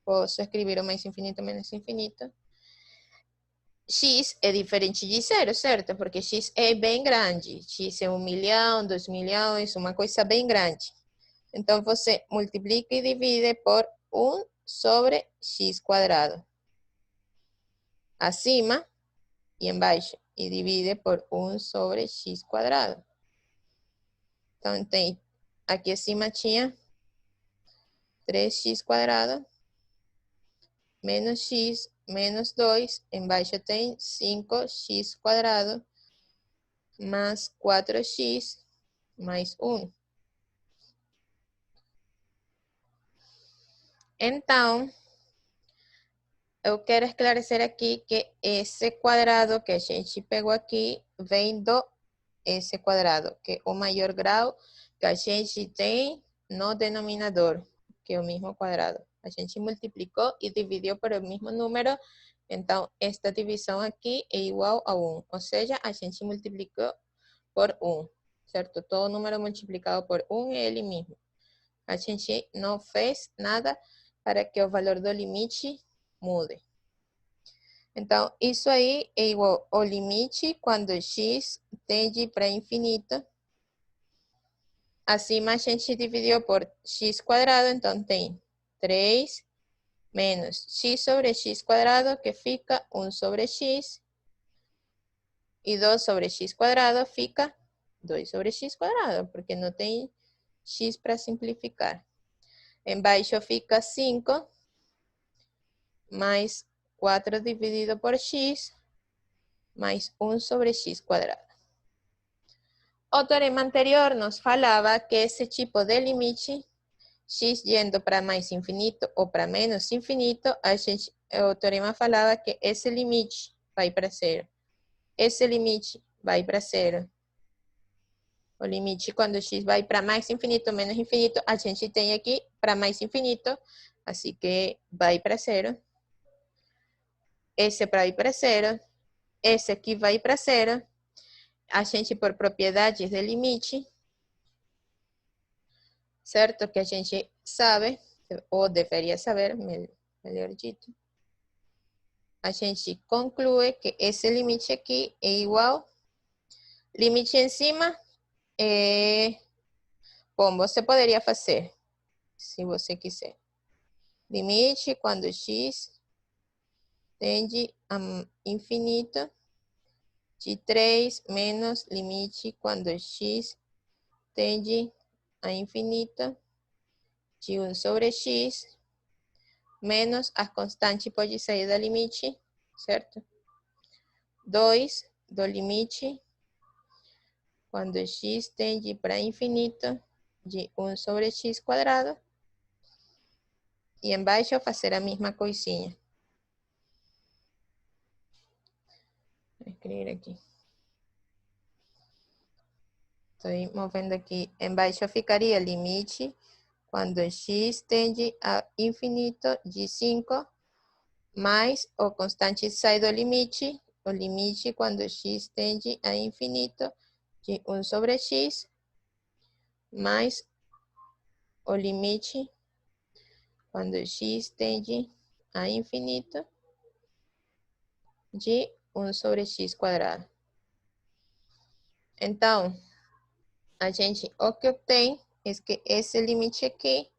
Posso escrever o mais infinito menos infinito. X é diferente de zero, certo? Porque x é bem grande. X é 1 milhão, 2 milhões, uma coisa bem grande. Então, você multiplica e divide por 1 sobre x quadrado. Acima e embaixo. E divide por 1 sobre x quadrado. Então, tem, aqui acima tinha 3x quadrado menos x menos 2. Embaixo tem 5x quadrado mais 4x mais 1. Então, eu quero esclarecer aqui que esse quadrado que a gente pegou aqui vem do esse quadrado, que é o maior grau que a gente tem no denominador, que é o mesmo quadrado. A gente multiplicou e dividiu por o mesmo número, então esta divisão aqui é igual a 1, ou seja, a gente multiplicou por 1, certo? Todo número multiplicado por 1 é ele mesmo. A gente não fez nada para que o valor do limite mude. Então, isso aí é igual ao limite quando x tende para infinito. Acima a gente dividiu por x quadrado, então tem 3 menos x sobre x quadrado, que fica 1 sobre x. E 2 sobre x quadrado fica 2 sobre x quadrado, porque não tem x para simplificar. Embaixo fica 5 mais 4 dividido por x mais 1 sobre x quadrado. O teorema anterior nos falava que esse tipo de limite, x yendo para mais infinito ou para menos infinito, o teorema falava que esse limite vai para zero. Esse limite vai para zero. O limite quando x vai para mais infinito, menos infinito, a gente tem aqui para mais infinito, assim que vai para zero. Esse vai para zero. Esse aqui vai para zero. A gente, por propriedades de limite, certo? Que a gente sabe, ou deveria saber, melhor dito, a gente conclui que esse limite aqui é igual. Limite em cima, bom, você poderia fazer, se você quiser. Limite quando x tende a infinito de 3 menos limite quando x tende a infinito de 1 sobre x menos a constante pode sair da limite, certo? 2 do limite quando x tende para infinito de 1 sobre x quadrado. E embaixo eu fazer a mesma coisinha. Vou escrever aqui. Estou movendo aqui. Embaixo ficaria limite quando x tende a infinito de 5 mais o constante sai do limite. O limite quando x tende a infinito de 1 sobre x mais o limite quando x tende a infinito de 1 sobre x quadrado. Então, a gente, o que obtém é que esse limite aqui,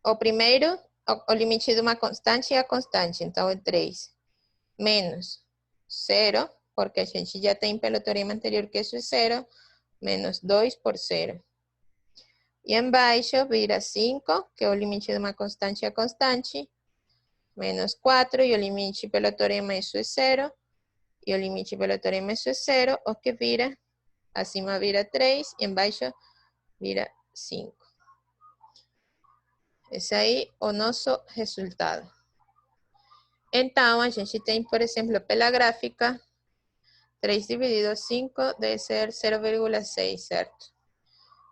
o primeiro, o limite de uma constante é a constante, então é 3, menos 0, porque a gente já tem pelo teorema anterior que isso é 0, menos 2 por 0. E embaixo vira 5, que é o limite de uma constante é a constante, menos 4, e o limite pelo teorema isso é 0, e o limite pelo teorema isso é 0, o que vira, acima vira 3, e embaixo vira 5. Esse aí é o nosso resultado. Então, a gente tem, por exemplo, pela gráfica, 3 dividido 5 deve ser 0,6, certo?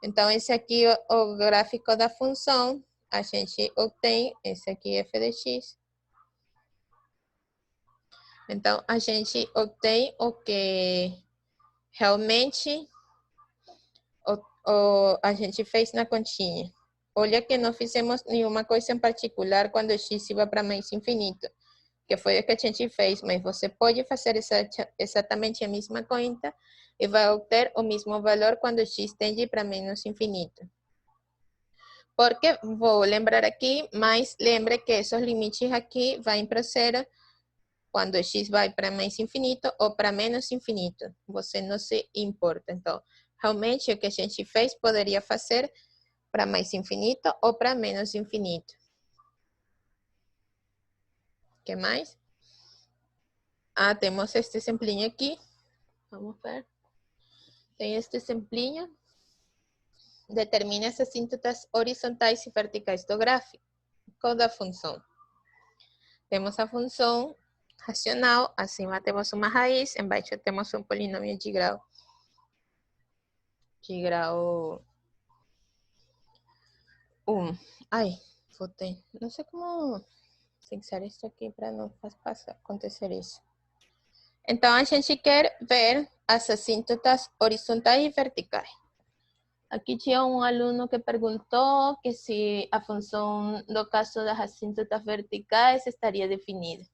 Então, esse aqui é o gráfico da função. A gente obtém, esse aqui é f de x. Então, a gente obtém o que realmente a gente fez na continha. Olha que não fizemos nenhuma coisa em particular quando x iba para mais infinito, que foi o que a gente fez, mas você pode fazer exatamente a mesma conta e vai obter o mesmo valor quando x tende para menos infinito. Porque, vou lembrar aqui, mas lembre que esses limites aqui vão para zero quando x vai para mais infinito ou para menos infinito. Você não se importa. Então, realmente o que a gente fez poderia fazer para mais infinito ou para menos infinito. O que mais? Ah, temos este exemplinho aqui. Vamos ver. Tem este exemplinho. Determine as assíntotas horizontais e verticais do gráfico da função. Temos a função racional, acima temos uma raiz, embaixo temos um polinômio de grau 1. Ai, botei. Não sei como fixar isso aqui para não acontecer isso. Então, a gente quer ver as assíntotas horizontais e verticais. Aqui tinha um aluno que perguntou que se a função, no caso das assíntotas verticais, estaria definida.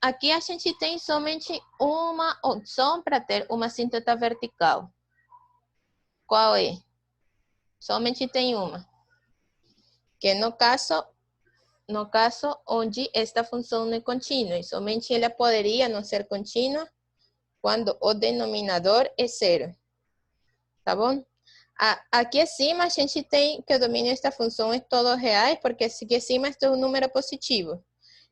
Aqui a gente tem somente uma opção para ter uma assíntota vertical. Qual é? Somente tem uma. Que no caso onde esta função não é contínua, e somente ela poderia não ser contínua quando o denominador é zero. Tá bom? Aqui acima a gente tem que o domínio desta função é todo real, porque aqui acima este é um número positivo.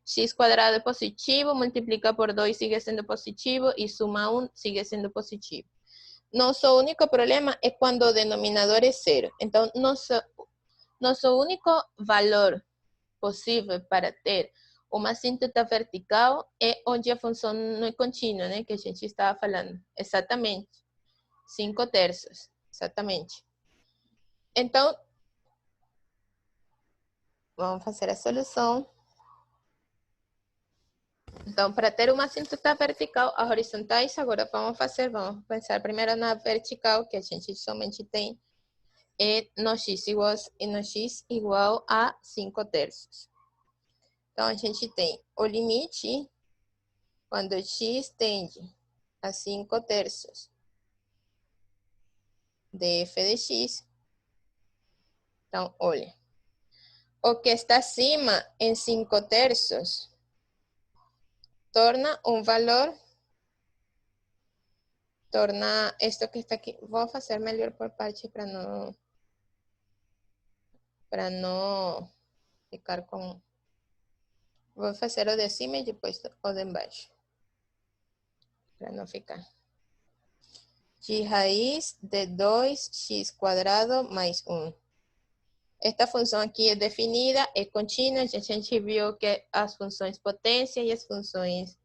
X quadrado é positivo, multiplica por 2 sigue sendo positivo e suma 1 sigue sendo positivo. Nosso único problema é quando o denominador é zero. Então, nosso único valor possível para ter uma assintota vertical é onde a função não é contínua, né? Que a gente estava falando. Exatamente. 5/3. Exatamente. Então, vamos fazer a solução. Então, para ter uma assintota vertical, as horizontais, agora vamos pensar primeiro na vertical, que a gente somente tem no x igual a 5/3. Então, a gente tem o limite quando x tende a 5/3 de f de x. Então, olha. O que está acima em 5/3 torna um valor, torna esto que está aqui. Vou fazer melhor por parte para não ficar com... Vou fazer o de cima e depois o de embaixo. Para não ficar. X raiz de 2x² mais 1. Esta função aqui é definida, é contínua. A gente viu que as funções potência e as funções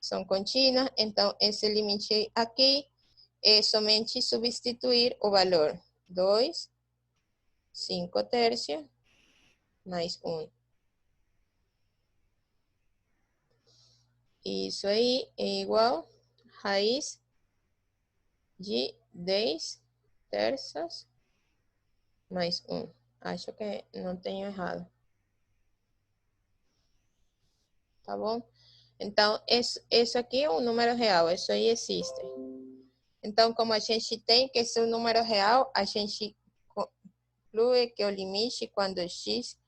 são contínuas. Então, esse limite aqui é somente substituir o valor 2, 5/3 mais 1. Isso aí é igual a raiz de 10/3 mais 1. Acho que não tenho errado. Tá bom? Então, isso aqui é um número real. Isso aí existe. Então, como a gente tem que ser um número real, a gente conclui que o limite quando x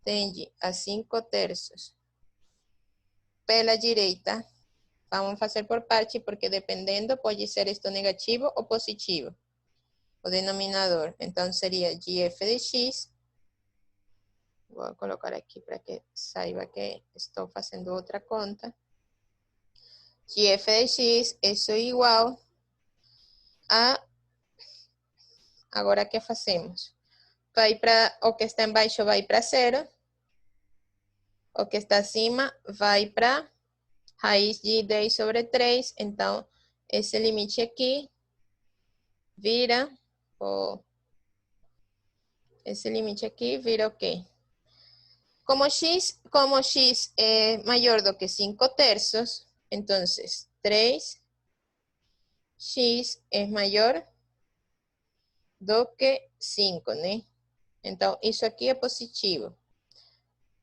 tende a 5/3 pela direita, vamos fazer por parte, porque dependendo pode ser isto negativo ou positivo, o denominador. Então, seria de f de x. Vou colocar aqui para que saiba que estou fazendo outra conta. De f de x, isso é igual a... Agora, o que fazemos? O que está embaixo vai para 0. O que está acima vai para raiz de 10/3. Então, esse limite aqui vira... esse limite aqui vira o quê? Como x é maior do que 5/3, então 3x é maior do que 5, né? Então, isso aqui é positivo.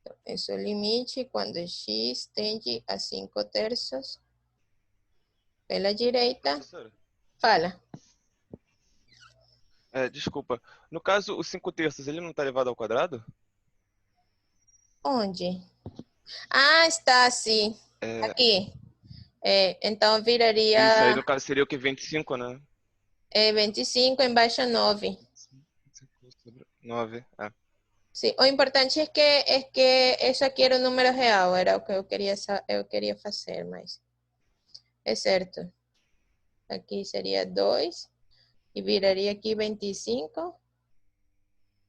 Então, esse é o limite quando x tende a 5/3 pela direita. Professora, Fala. desculpa. No caso, o 5/3, ele não está elevado ao quadrado? Onde? Ah, está, sim. Aqui. Então, viraria... Isso aí, no caso, seria o que? 25, né? 25, embaixo 9. 9, Sim, o importante es que eso aquí era un número real, era o que eu queria fazer, mas é certo. Aqui seria 2 e viraria aqui 25,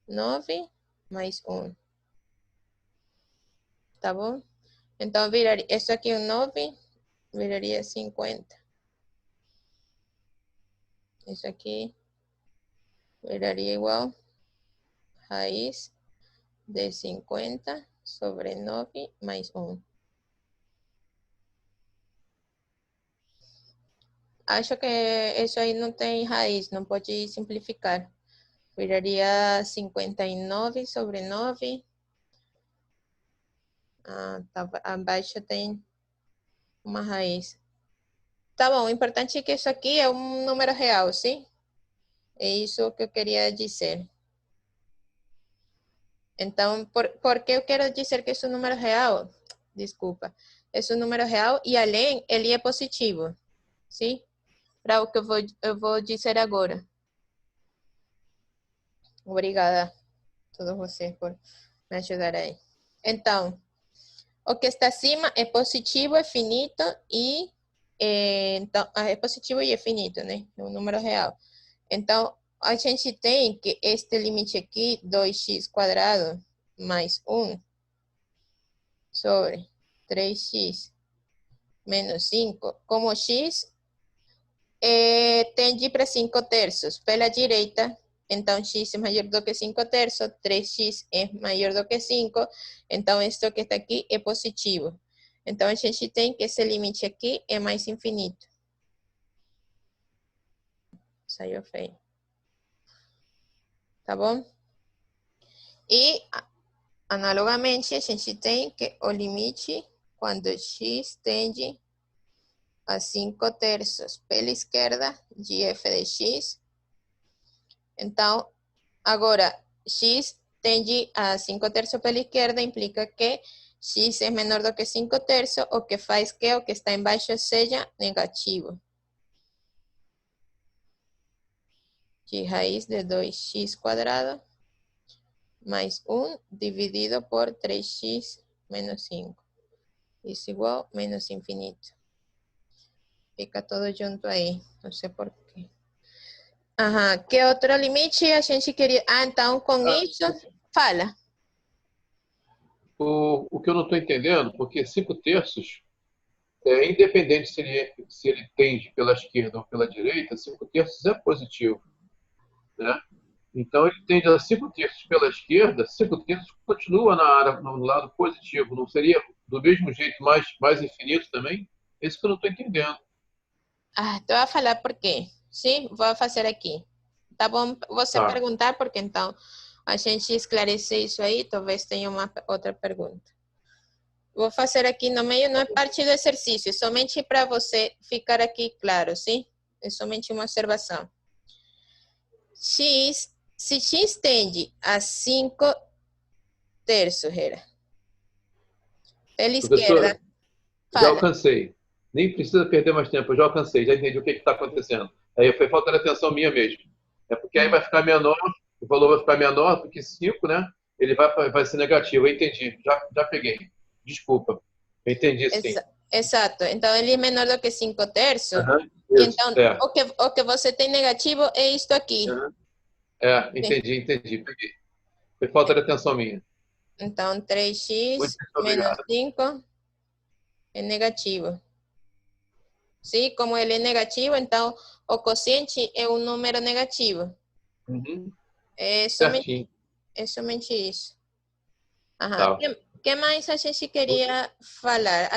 9 mais 1. Tá bom? Então, viraria, isso aqui é um 9, viraria 50. Isso aqui viraria igual raiz de 50 sobre 9 mais 1. Acho que isso aí não tem raiz, não pode simplificar. Viraria 59 sobre 9. Tá, abaixo tem uma raiz. Tá bom, o importante é que isso aqui é um número real, sim? É isso que eu queria dizer. Então, por que eu quero dizer que é um número real? Desculpa. É um número real e além, ele é positivo. Sim? Para o que eu vou dizer agora. Obrigada a todos vocês por me ajudar aí. Então, o que está acima é positivo, é finito e então, é positivo e é finito, né? É um número real. Então, a gente tem que este limite aqui, 2x quadrado mais 1 sobre 3x menos 5, como x tende para 5 terços pela direita, então x é maior do que 5 terços, 3x é maior do que 5, então isto que está aqui é positivo. Então a gente tem que esse limite aqui é mais infinito. Saiu feio. Tá bom? E analogamente a gente tem que o limite quando x tende a 5 terços pela esquerda de f de x. Então, agora, x tende a 5 terços pela esquerda, implica que x é menor do que 5 terços, o que faz que o que está embaixo seja negativo. De raiz de 2x quadrado mais 1 dividido por 3x menos 5. Isso igual menos infinito. Fica todo junto aí, não sei por quê. Aham, que outro limite a gente queria... Ah, então com isso, fala. O que eu não estou entendendo, porque 5 terços, independente se ele tende pela esquerda ou pela direita, 5 terços é positivo, né? Então, ele tende a 5 terços pela esquerda, 5 terços continua na área, no lado positivo. Não seria do mesmo jeito mais infinito também? Isso que eu não estou entendendo. Ah, te voy a falar por quê. Sim, vou fazer aqui. Tá bom você Tá. perguntar, porque então a gente esclarece isso aí, talvez tenha uma outra pergunta. Vou fazer aqui no meio, não é parte do exercício, é somente para você ficar aqui claro, sim? É somente uma observação. X, se x tende a 5 terços, Hera, pela esquerda, Professor, já fala. alcancei. Nem precisa perder mais tempo, eu já alcancei, já entendi o que está acontecendo. Aí foi falta de atenção minha mesmo. É porque aí vai ficar menor, o valor vai ficar menor do que 5, né? Ele vai ser negativo. Eu entendi, já peguei. Desculpa. Eu entendi sim. Exato. Então, ele é menor do que 5 terços. Uhum, E isso, então, o que você tem negativo é isto aqui. Uhum. Sim. Entendi. Peguei. Foi falta de atenção minha. Então, Muito 3x menos obrigado. 5 é negativo. Sim, como ele é negativo, então o quociente é um número negativo. Uhum. É Certinho. somente isso. Aham. Tá. Que mais a gente queria falar?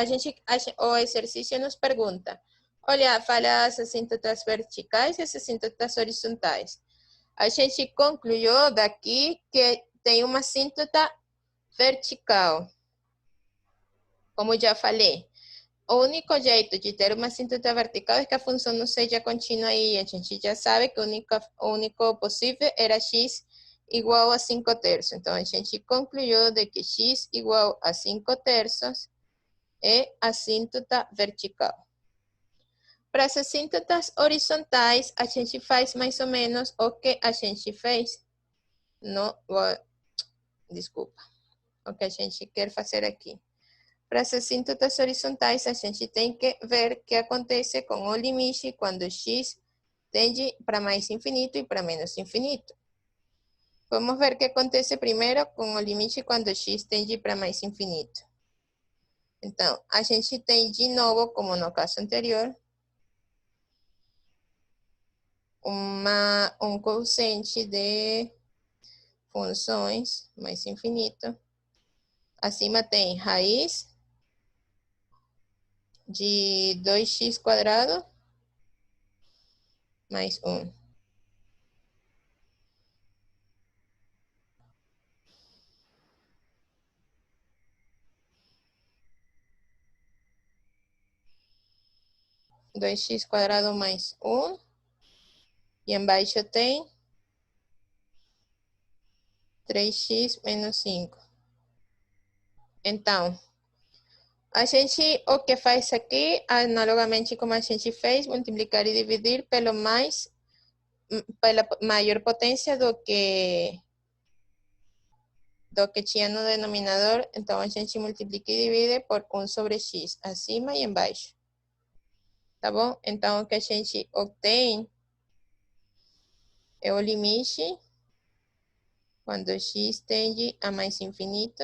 O exercício nos pergunta, olha, fala as assíntotas verticais e as assíntotas horizontais. A gente concluiu daqui que tem uma assíntota vertical. Como já falei, o único jeito de ter uma assíntota vertical é que a função não seja contínua aí. A gente já sabe que o único possível era x igual a 5 terços. Então, a gente concluiu de que x igual a 5 terços é assíntota vertical. Para as assíntotas horizontais, a gente faz mais ou menos o que a gente fez. Desculpa. O que a gente quer fazer aqui. Para as assíntotas horizontais, a gente tem que ver o que acontece com o limite quando x tende para mais infinito e para menos infinito. Vamos ver o que acontece primeiro com o limite quando x tende para mais infinito. Então, a gente tem de novo, como no caso anterior, um quociente de funções mais infinito. Acima tem raiz de 2x quadrado mais 1. Dois x quadrado mais 1. E embaixo tem 3x menos 5. Então, a gente, o que faz aqui, analogamente como a gente fez, multiplicar e dividir pelo mais pela maior potência do que tinha no denominador, então a gente multiplica e divide por 1 sobre x, acima e embaixo. Tá bom? Então, o que a gente obtém é o limite quando x tende a mais infinito.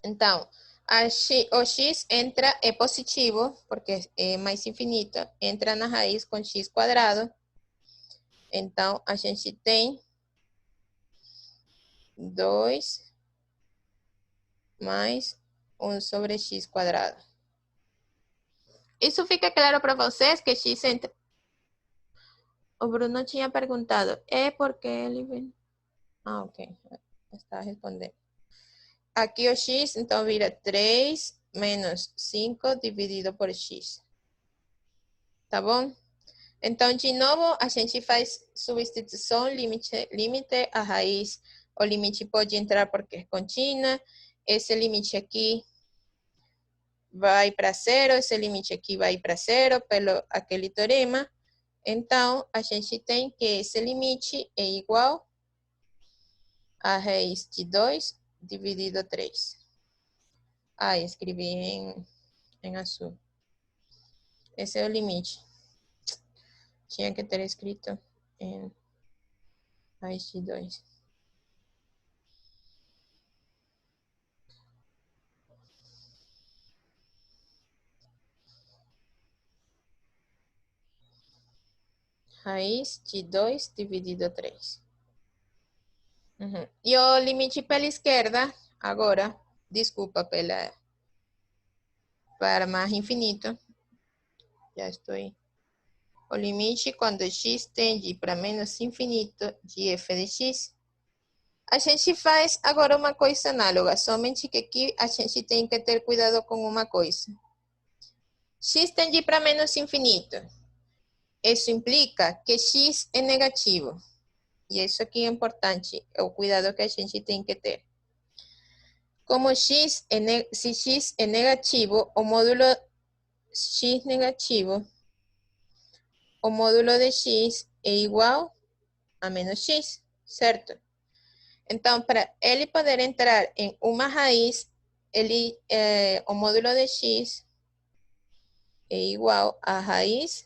Então, o x entra, é positivo, porque é mais infinito, entra na raiz com x quadrado. Então, a gente tem 2 mais 1 sobre x quadrado. Isso fica claro para vocês que x entra... O Bruno tinha perguntado, é porque ele vem... Ah, ok. Está respondendo. Aqui o x, então, vira 3 menos 5 dividido por x. Tá bom? Então, de novo, a gente faz substituição, limite a raiz. O limite pode entrar porque é contínua. Esse limite aqui vai para zero. Esse limite aqui vai para zero pelo aquele teorema. Então, a gente tem que esse limite é igual a raiz de 2 dividido 3. Ah, escrevi em azul. Esse é o limite. Tinha que ter escrito em raiz de 2. Raiz de 2 dividido 3. Uhum. E o limite pela esquerda, agora, desculpa, para mais infinito. Já estou. O limite quando x tende para menos infinito de f de x. A gente faz agora uma coisa análoga, somente que aqui a gente tem que ter cuidado com uma coisa. X tende para menos infinito. Isso implica que x é negativo. E isso aqui é importante, é o cuidado que a gente tem que ter. Como se x é negativo, o módulo x negativo, o módulo de x é igual a menos x, certo? Então, para ele poder entrar em uma raiz, o módulo de x é igual a raiz,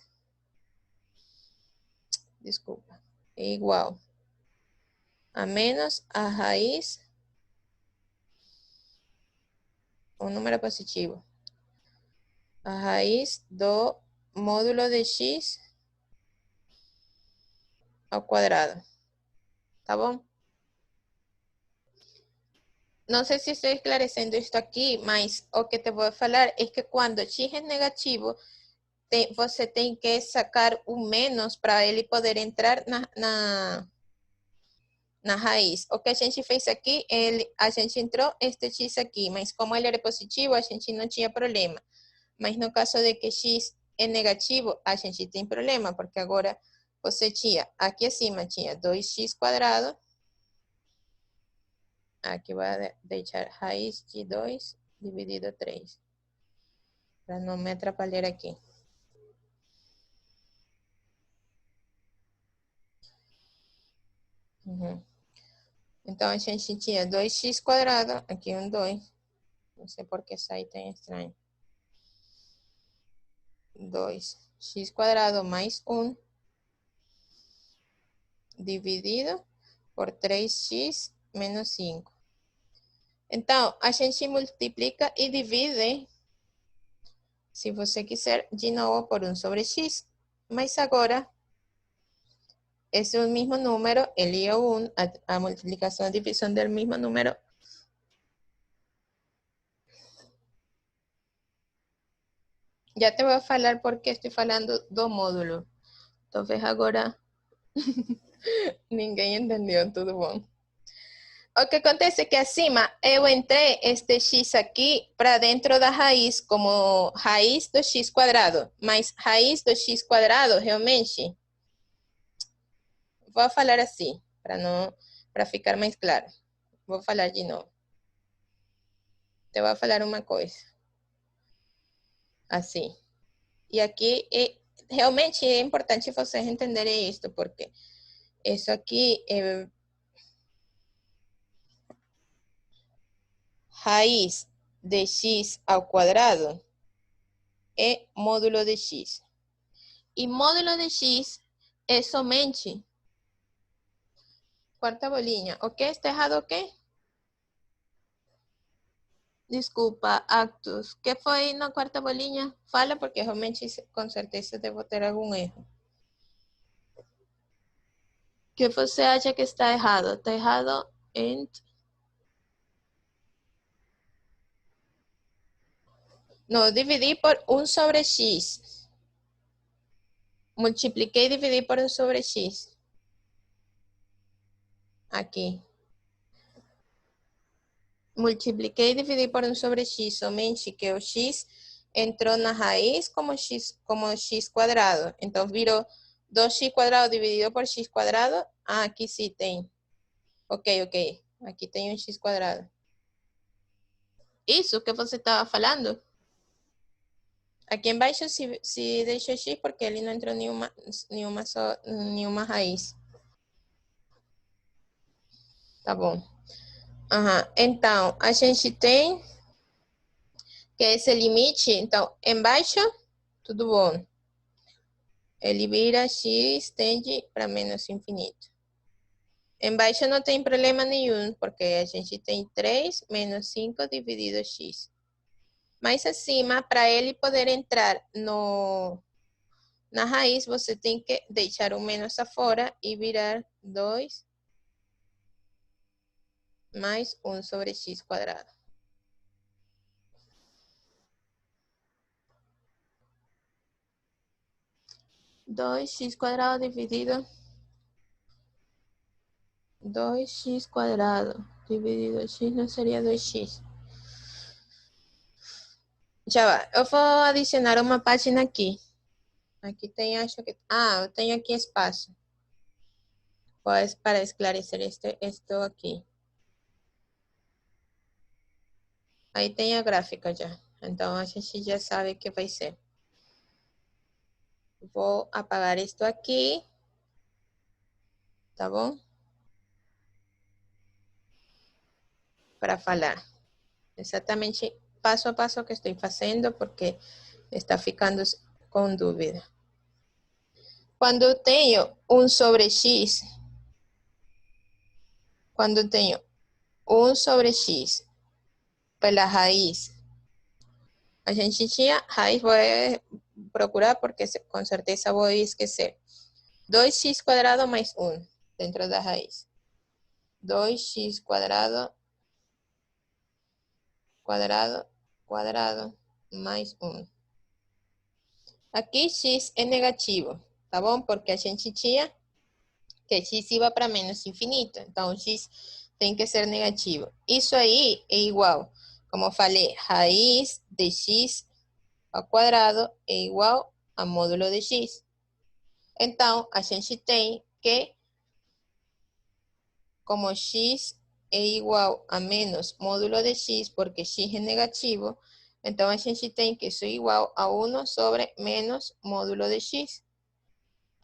desculpa, é igual a menos a raiz, um número positivo, a raiz do módulo de x ao quadrado. Tá bom? Não sei se estou esclarecendo isto aqui, mas o que te vou falar é que quando x é negativo, você tem que sacar o menos para ele poder entrar na raiz. O que a gente fez aqui, a gente entrou este x aqui, mas como ele era positivo, a gente não tinha problema. Mas no caso de que x é negativo, a gente tem problema, porque agora você tinha, aqui acima tinha 2x quadrado. Aqui voy a deixar raiz de 2 dividido 3. Para não me atrapalhar aqui. Uhum. Então, a gente tinha 2x quadrado. Aqui um 2. Não sei por que sai tão estranho. 2x quadrado mais 1 dividido por 3x menos 5. Então, a gente multiplica e divide, se você quiser, de novo por 1 sobre x. Mas agora, esse é o mesmo número, ele é 1, a multiplicação e divisão del mesmo número. Já te vou falar por que estou falando do módulo. Talvez agora ninguém entendeu, tudo bom. O que acontece é que acima eu entrei este x aqui para dentro da raiz como raiz do x quadrado. Mas raiz do x quadrado, realmente, vou falar assim, para ficar mais claro. Vou falar de novo. Te vou falar uma coisa. Assim. E aqui realmente é importante vocês entenderem isso, porque isso aqui é raiz de x ao quadrado é módulo de x. E módulo de x é somente quarta bolinha. Ok? Está errado o quê? Desculpa, Actus. O que foi na quarta bolinha? Fala, porque realmente com certeza devo ter algum erro. O que você acha que está errado? Está errado em... No, dividí por 1 sobre x. Multipliquei e dividi por 1 sobre x. Aqui. Multipliquei e dividi por 1 sobre x, somente que o x entrou na raiz como x quadrado. Então, virou 2x quadrado dividido por x quadrado. Ah, aqui sim tem. Ok, ok. Aqui tem um x quadrado. Isso que você estava falando? Aqui embaixo se deixou x porque ele não entrou nenhuma raiz. Tá bom. Então, a gente tem que esse limite, então, embaixo, tudo bom. Ele vira x, tende para menos infinito. Embaixo não tem problema nenhum, porque a gente tem 3 menos 5 dividido x. Mas acima, para ele poder entrar na raiz, você tem que deixar um menos afora e virar 2 mais 1 sobre x quadrado. Dois x quadrado dividido 2x quadrado dividido x não seria 2x. Já va, eu vou adicionar uma página aqui. Aqui tem, acho que... Ah, eu tenho aqui espaço. Pues para esclarecer esto aqui. Aí tem a gráfica já. Então a gente já sabe o que vai ser. Vou apagar isto aqui. Tá bom? Para falar. Exatamente passo a passo que estou fazendo, porque está ficando com dúvida. Quando eu tenho 1 sobre x, quando eu tenho 1 sobre x pela raiz, a gente tinha raiz, vou procurar porque com certeza vou esquecer. 2x quadrado mais 1 dentro da raiz. 2x quadrado, quadrado mais 1. Aqui x é negativo, tá bom? Porque a gente tinha que x iba para menos infinito. Então, x tem que ser negativo. Isso aí é igual, como falei, raiz de x ao quadrado é igual a módulo de x. Então, a gente tem que, como x é igual a menos módulo de x, porque x é negativo, então a gente tem que isso é igual a 1 sobre menos módulo de x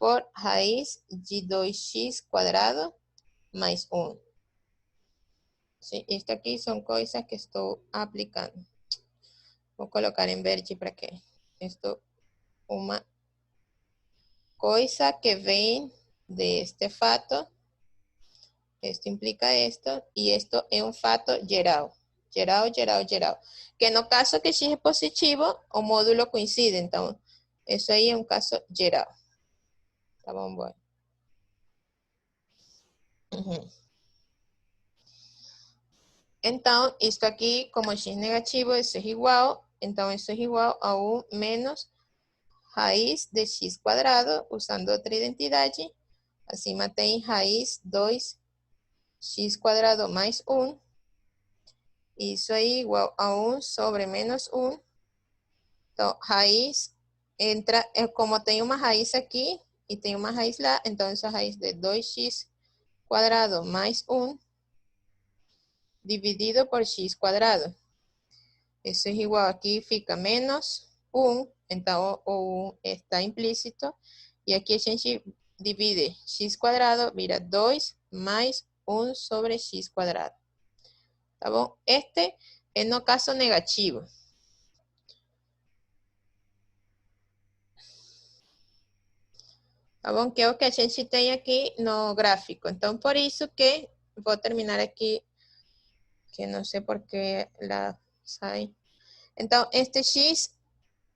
por raiz de 2x quadrado mais 1. Sí, esto aqui são coisas que estou aplicando. Vou colocar em verde para que esto uma coisa que vem de este fato. Esto implica esto, y esto es un fato geral. Geral. Que no caso que x es positivo, o módulo coincide. Então, isso aí é um caso geral. Tá bom, boy? Então, isto aqui, como x é negativo, isso é igual. Então, isso é igual a 1 menos raiz de x quadrado, usando outra identidade. Acima tem raiz 2x quadrado mais 1. Isso aí igual a 1 sobre menos 1. Então, raiz entra, como tem uma raiz aqui e tem uma raiz lá, então essa raiz de 2x quadrado mais 1 dividido por x quadrado. Isso é igual, aqui fica menos 1 Então, o 1 está implícito. E aqui a gente divide x quadrado, vira 2 mais 1 sobre x quadrado. Tá bom? Este é no caso negativo. Tá bom? Que é o que a gente tem aqui no gráfico. Então, por isso que vou terminar aqui, que não sei por que lá sai. Então, este x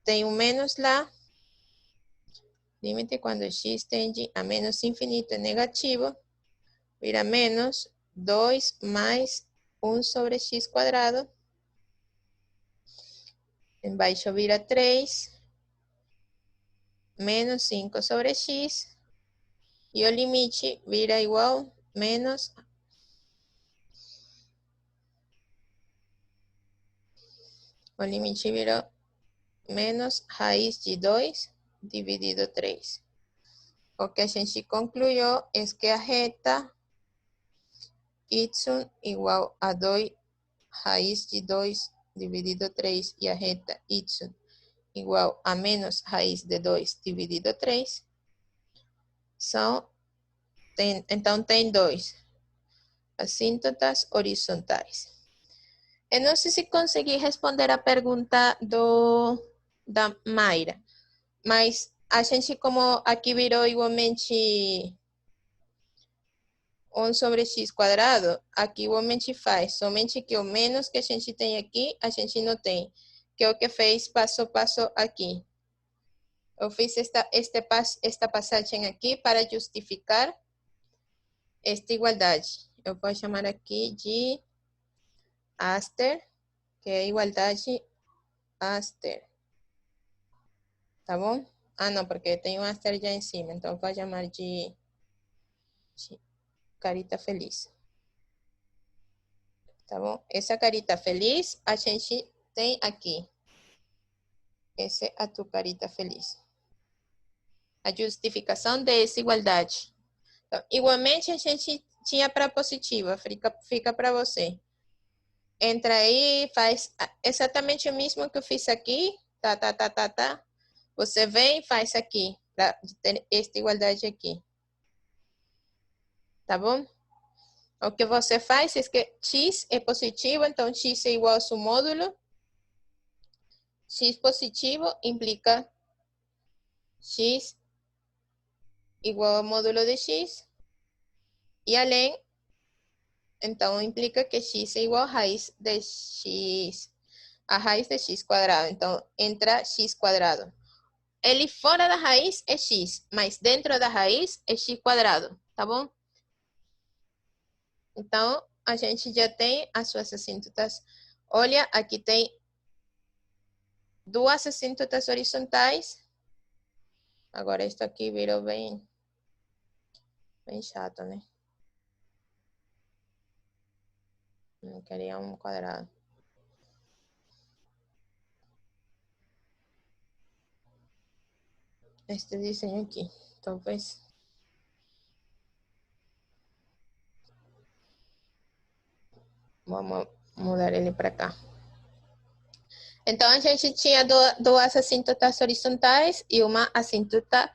tem um menos lá. Límite quando x tende a menos infinito é negativo. Vira menos 2 mais 1 sobre x quadrado. Embaixo vira 3. Menos 5 sobre x. E o limite vira igual menos. O limite vira menos raiz de 2 dividido 3. O que a gente concluiu é que a reta y igual a 2 raiz de 2 dividido 3 e a reta y igual a menos raiz de 2 dividido 3 então tem 2 assíntotas horizontais. Eu não sei se consegui responder a pergunta da Mayra, mas a gente, como aqui virou igualmente 1 sobre x quadrado, aqui igualmente faz, somente que o menos que a gente tem aqui, a gente não tem, que é o que fez passo a passo aqui. Eu fiz esta passagem aqui para justificar esta igualdade. Eu vou chamar aqui de Aster, que é igualdade Aster. Tá bom? Ah, não, porque tem um Aster já em cima, então eu vou chamar de carita feliz. Tá bom? Essa carita feliz a gente tem aqui. Essa é a tua carita feliz. A justificação de desigualdade. Então, igualmente, a gente tinha para positiva. Fica para você. Entra aí, faz exatamente o mesmo que eu fiz aqui. Tá. Você vem e faz aqui. Para ter esta igualdade aqui. Tá bom? O que você faz é que x é positivo, então x é igual ao seu módulo. X positivo implica x igual ao módulo de x. E além, então implica que x é igual a raiz de x. A raiz de x quadrado. Então, entra x quadrado. Ele fora da raiz é x, mas dentro da raiz é x quadrado. Tá bom? Então, a gente já tem as suas assíntotas. Olha, aqui tem duas assíntotas horizontais. Agora, isso aqui virou bem chato, né? Eu queria um quadrado. Este desenho aqui, talvez. Vamos mudar ele para cá. Então, a gente tinha duas assíntotas horizontais e uma assíntota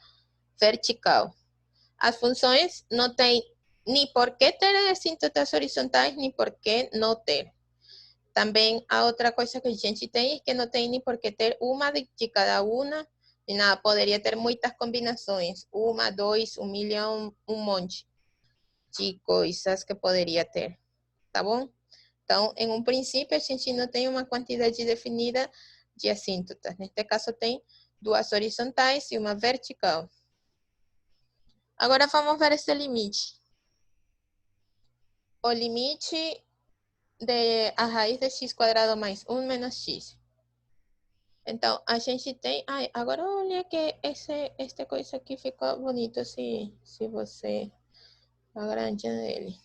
vertical. As funções não têm nem por que ter assíntotas horizontais, nem por que não ter. Também, a outra coisa que a gente tem é que não tem nem por que ter uma de cada uma, nem nada. Poderia ter muitas combinações. Uma, dois, 1.000.000, um monte de coisas que poderia ter. Tá bom? Então, em um princípio, a gente não tem uma quantidade definida de assíntotas. Neste caso, tem duas horizontais e uma vertical. Agora, vamos ver esse limite. O limite de a raiz de x quadrado mais 1 menos x. Então, a gente tem... Ai, agora olha que esta coisa aqui ficou bonito se você agrande ele.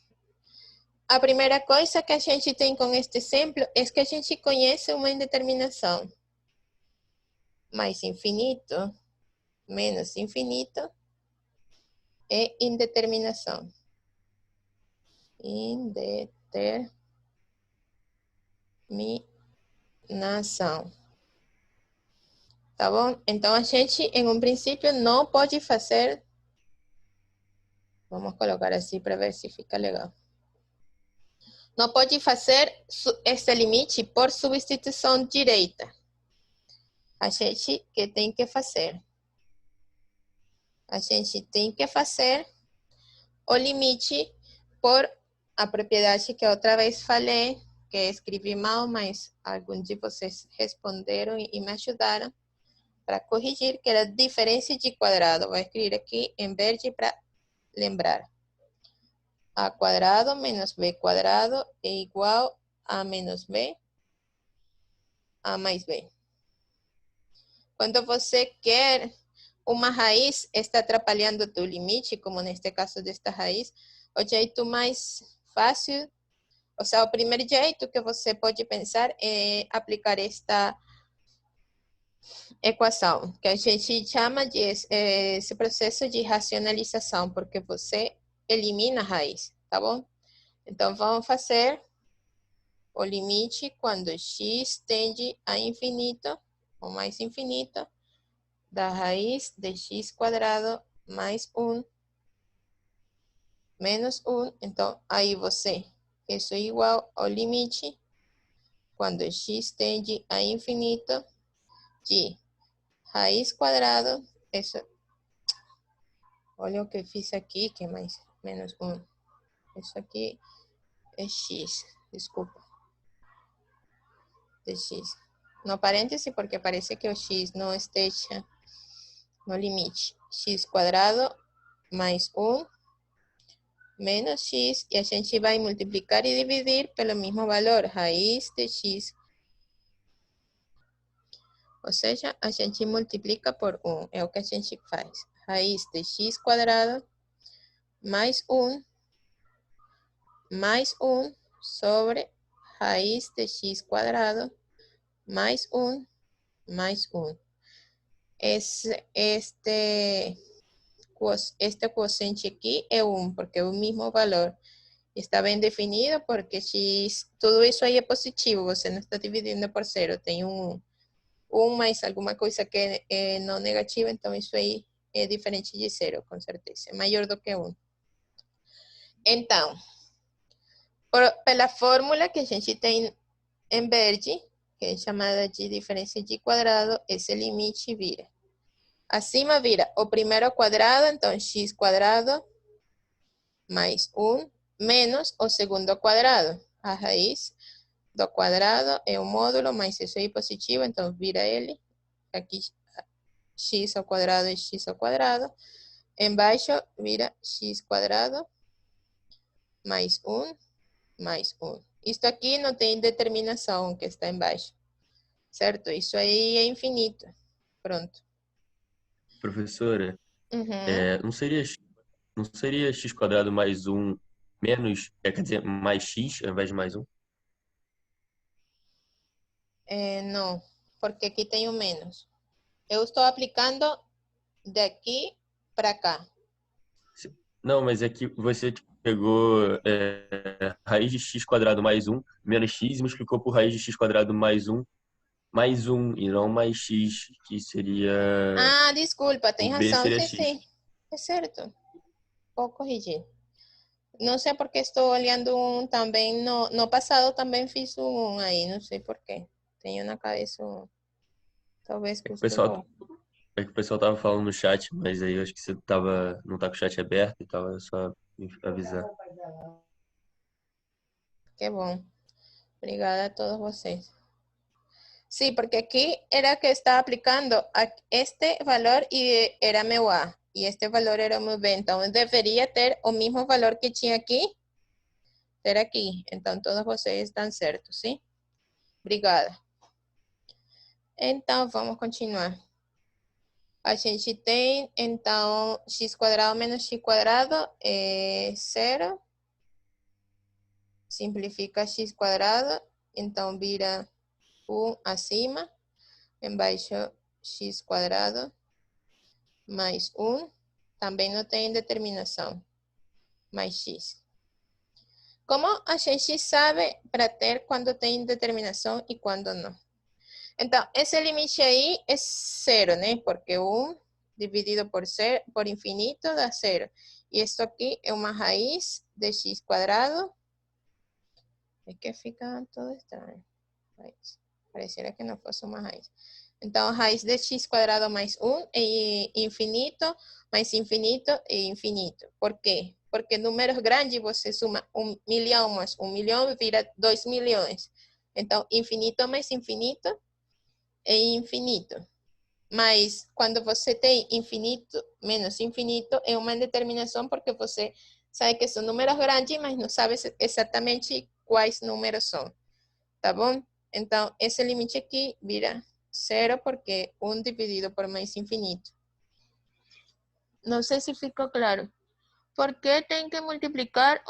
A primeira coisa que a gente tem com este exemplo é que a gente conhece uma indeterminação. Mais infinito, menos infinito, é indeterminação. Indeterminação. Tá bom? Então, a gente, em um princípio, não pode fazer... Vamos colocar assim para ver se fica legal. Não pode fazer esse limite por substituição direta. A gente que tem que fazer? A gente tem que fazer o limite por a propriedade que outra vez falei, que escrevi mal, mas alguns de vocês responderam e me ajudaram para corrigir, que era diferença de quadrado. Vou escrever aqui em verde para lembrar. A quadrado menos b quadrado é igual a menos b, a mais b. Quando você quer uma raiz, está atrapalhando o teu limite, como neste caso desta raiz, o jeito mais fácil, ou seja, o primeiro jeito que você pode pensar é aplicar esta equação, que a gente chama de esse processo de racionalização, porque você elimina a raiz, tá bom? Então, vamos fazer o limite quando x tende a infinito, ou mais infinito, da raiz de x quadrado mais 1 menos 1. Então, aí você, isso é igual ao limite quando x tende a infinito de raiz quadrado, isso, olha o que fiz aqui, que é mais menos 1. Isso aqui é x, desculpa, de x. No parêntese, porque parece que o x não esteja no limite. X quadrado mais 1 menos x, e a gente vai multiplicar e dividir pelo mesmo valor, raiz de x. Ou seja, a gente multiplica por 1, é o que a gente faz. Raiz de x quadrado mais 1 sobre raiz de x quadrado mais 1 mais 1. Este quociente aqui é 1, porque é o mesmo valor. Está bem definido porque x, tudo isso aí é positivo, você não está dividindo por zero, tem um mais alguma coisa que é não negativa, então isso aí é diferente de zero, com certeza, é maior do que 1. Então, pela fórmula que a gente tem em verde, que é chamada de diferença de quadrado, esse limite vira. Acima vira o primeiro quadrado, então x quadrado mais 1 menos o segundo quadrado. A raiz do quadrado é o módulo, mais isso aí positivo, então vira ele. Aqui x ao quadrado é x ao quadrado. Embaixo vira x quadrado mais 1 mais 1. Isto aqui não tem determinação que está embaixo, certo? Isso aí é infinito. Pronto. Professora, Uhum. não seria x quadrado mais 1 menos, quer dizer, mais x ao invés de mais 1? Não, porque aqui tem o menos. Eu estou aplicando daqui para cá. Não, mas é que você pegou raiz de x quadrado mais 1 menos x e multiplicou por raiz de x quadrado mais 1 e não mais x, que seria... Ah, desculpa, tem O b razão. seria Sim, x. sim. É certo. Vou corrigir. Não sei porque estou olhando um também. No passado também fiz um aí, não sei por quê. Tenho na cabeça um. Talvez É que o pessoal, costurou. é que o pessoal tava falando no chat, mas aí eu acho que você não tá com o chat aberto e tava só avisar. Que bom. Obrigada a todos vocês. Sí, porque aquí era que estaba aplicando este valor y era meu A. Y este valor era meu B. Entonces debería tener el mismo valor que tinha aquí. Ter aqui. Então todos vocês estão certos, sim? Obrigada. Então vamos continuar. A gente tem, então, x quadrado menos x quadrado é 0. Simplifica x quadrado. Então vira 1 acima. Embaixo x quadrado mais 1, também não tem determinação, mais x. Como a gente sabe para ter quando tem determinação e quando não? Então, esse limite aí é zero, né? Porque 1 dividido por infinito dá zero. E isso aqui é uma raiz de x quadrado. É que fica todo estranho. Pareciera que não fosse uma raiz. Então, raiz de x quadrado mais 1 é infinito, mais infinito e infinito. Por quê? Porque números grandes você suma 1 milhão mais 1 milhão vira 2 milhões. Então, infinito mais infinito é infinito. Mas quando você tem infinito menos infinito, é uma indeterminação porque você sabe que são números grandes, mas não sabe exatamente quais números são. Tá bom? Então, esse limite aqui vira zero porque 1 dividido por mais infinito. Não sei se ficou claro. ¿Por qué tem que multiplicar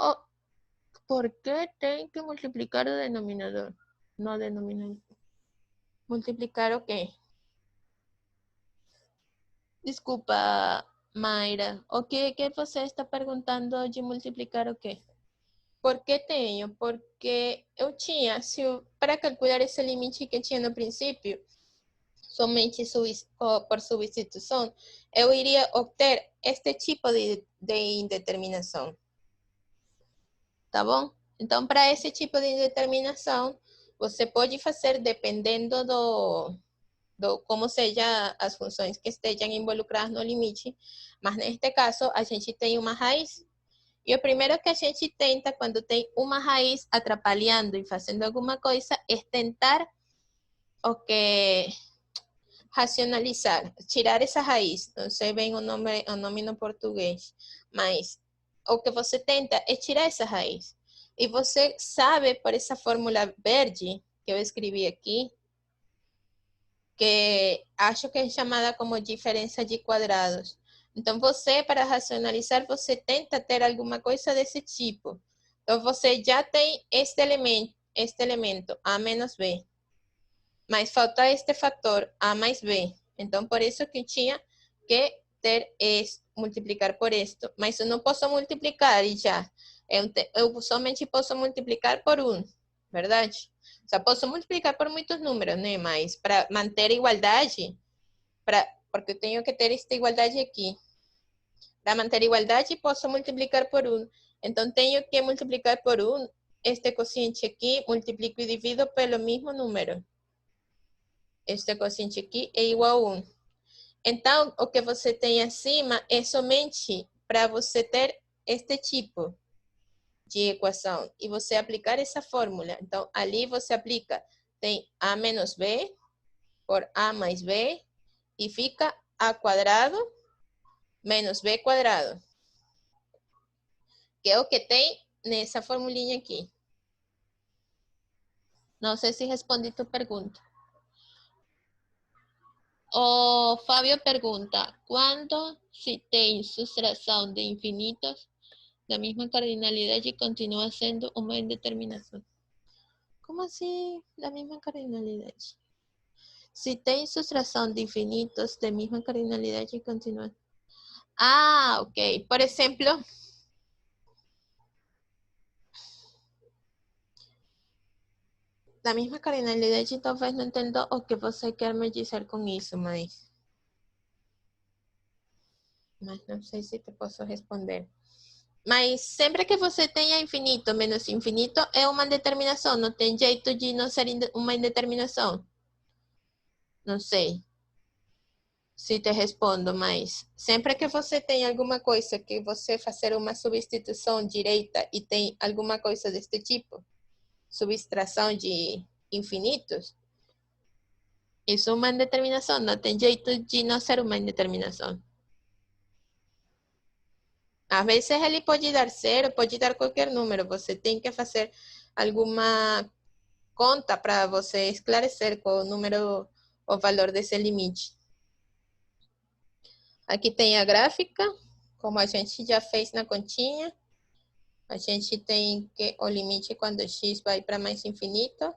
o denominador? No denominador. ¿Multiplicar o quê? Desculpa, Mayra. O que você está perguntando de multiplicar o quê? Por que tenho? Porque eu tinha, para calcular esse limite que tinha no princípio, somente por substituição, eu iria obter este tipo de indeterminação. Tá bom? Então, para esse tipo de indeterminação, você pode fazer dependendo do como sejam as funções que estejam involucradas no limite, mas neste caso, a gente tem uma raiz. E o primeiro que a gente tenta, quando tem uma raiz atrapalhando e fazendo alguma coisa, é tentar racionalizar, tirar essa raiz. Não sei bem o nome no português, mas o que você tenta é tirar essa raiz. E você sabe, por essa fórmula verde que eu escrevi aqui, que acho que é chamada como diferença de quadrados. Então, você, para racionalizar, você tenta ter alguma coisa desse tipo. Então, você já tem este elemento, A menos B. Mas falta este fator, A mais B. Então, por isso que tinha que multiplicar por isto. Mas eu não posso multiplicar e já. Eu somente posso multiplicar por 1, verdade? Só posso multiplicar por muitos números, né? Mas para manter a igualdade, porque eu tenho que ter esta igualdade aqui. Para manter a igualdade, posso multiplicar por 1. Então, tenho que multiplicar por 1 este quociente aqui, multiplico e divido pelo mesmo número. Este quociente aqui é igual a 1. Então, o que você tem acima é somente para você ter este tipo de equação e você aplicar essa fórmula. Então, ali você aplica, tem A menos B por A mais B e fica A quadrado menos B quadrado, que é o que tem nessa formulinha aqui. Não sei se respondi tu pergunta. O Fábio pergunta, quando se tem subtração de infinitos da mesma cardinalidade continua sendo uma indeterminação? Como assim da mesma cardinalidade? Se tem subtração de infinitos da mesma cardinalidade continua. Ah, ok. Por exemplo, da mesma cardinalidade, talvez não entendo o que você quer me dizer com isso, mas não sei se te posso responder. Mas sempre que você tenha infinito menos infinito, é uma determinação. Não tem jeito de não ser uma indeterminação. Não sei se te respondo, mas sempre que você tem alguma coisa que você fazer uma substituição direta e tem alguma coisa deste tipo, subtração de infinitos, isso é uma indeterminação. Não tem jeito de não ser uma indeterminação. Às vezes ele pode dar zero, pode dar qualquer número. Você tem que fazer alguma conta para você esclarecer qual o valor desse limite. Aqui tem a gráfica, como a gente já fez na continha. A gente tem que o limite quando x vai para mais infinito.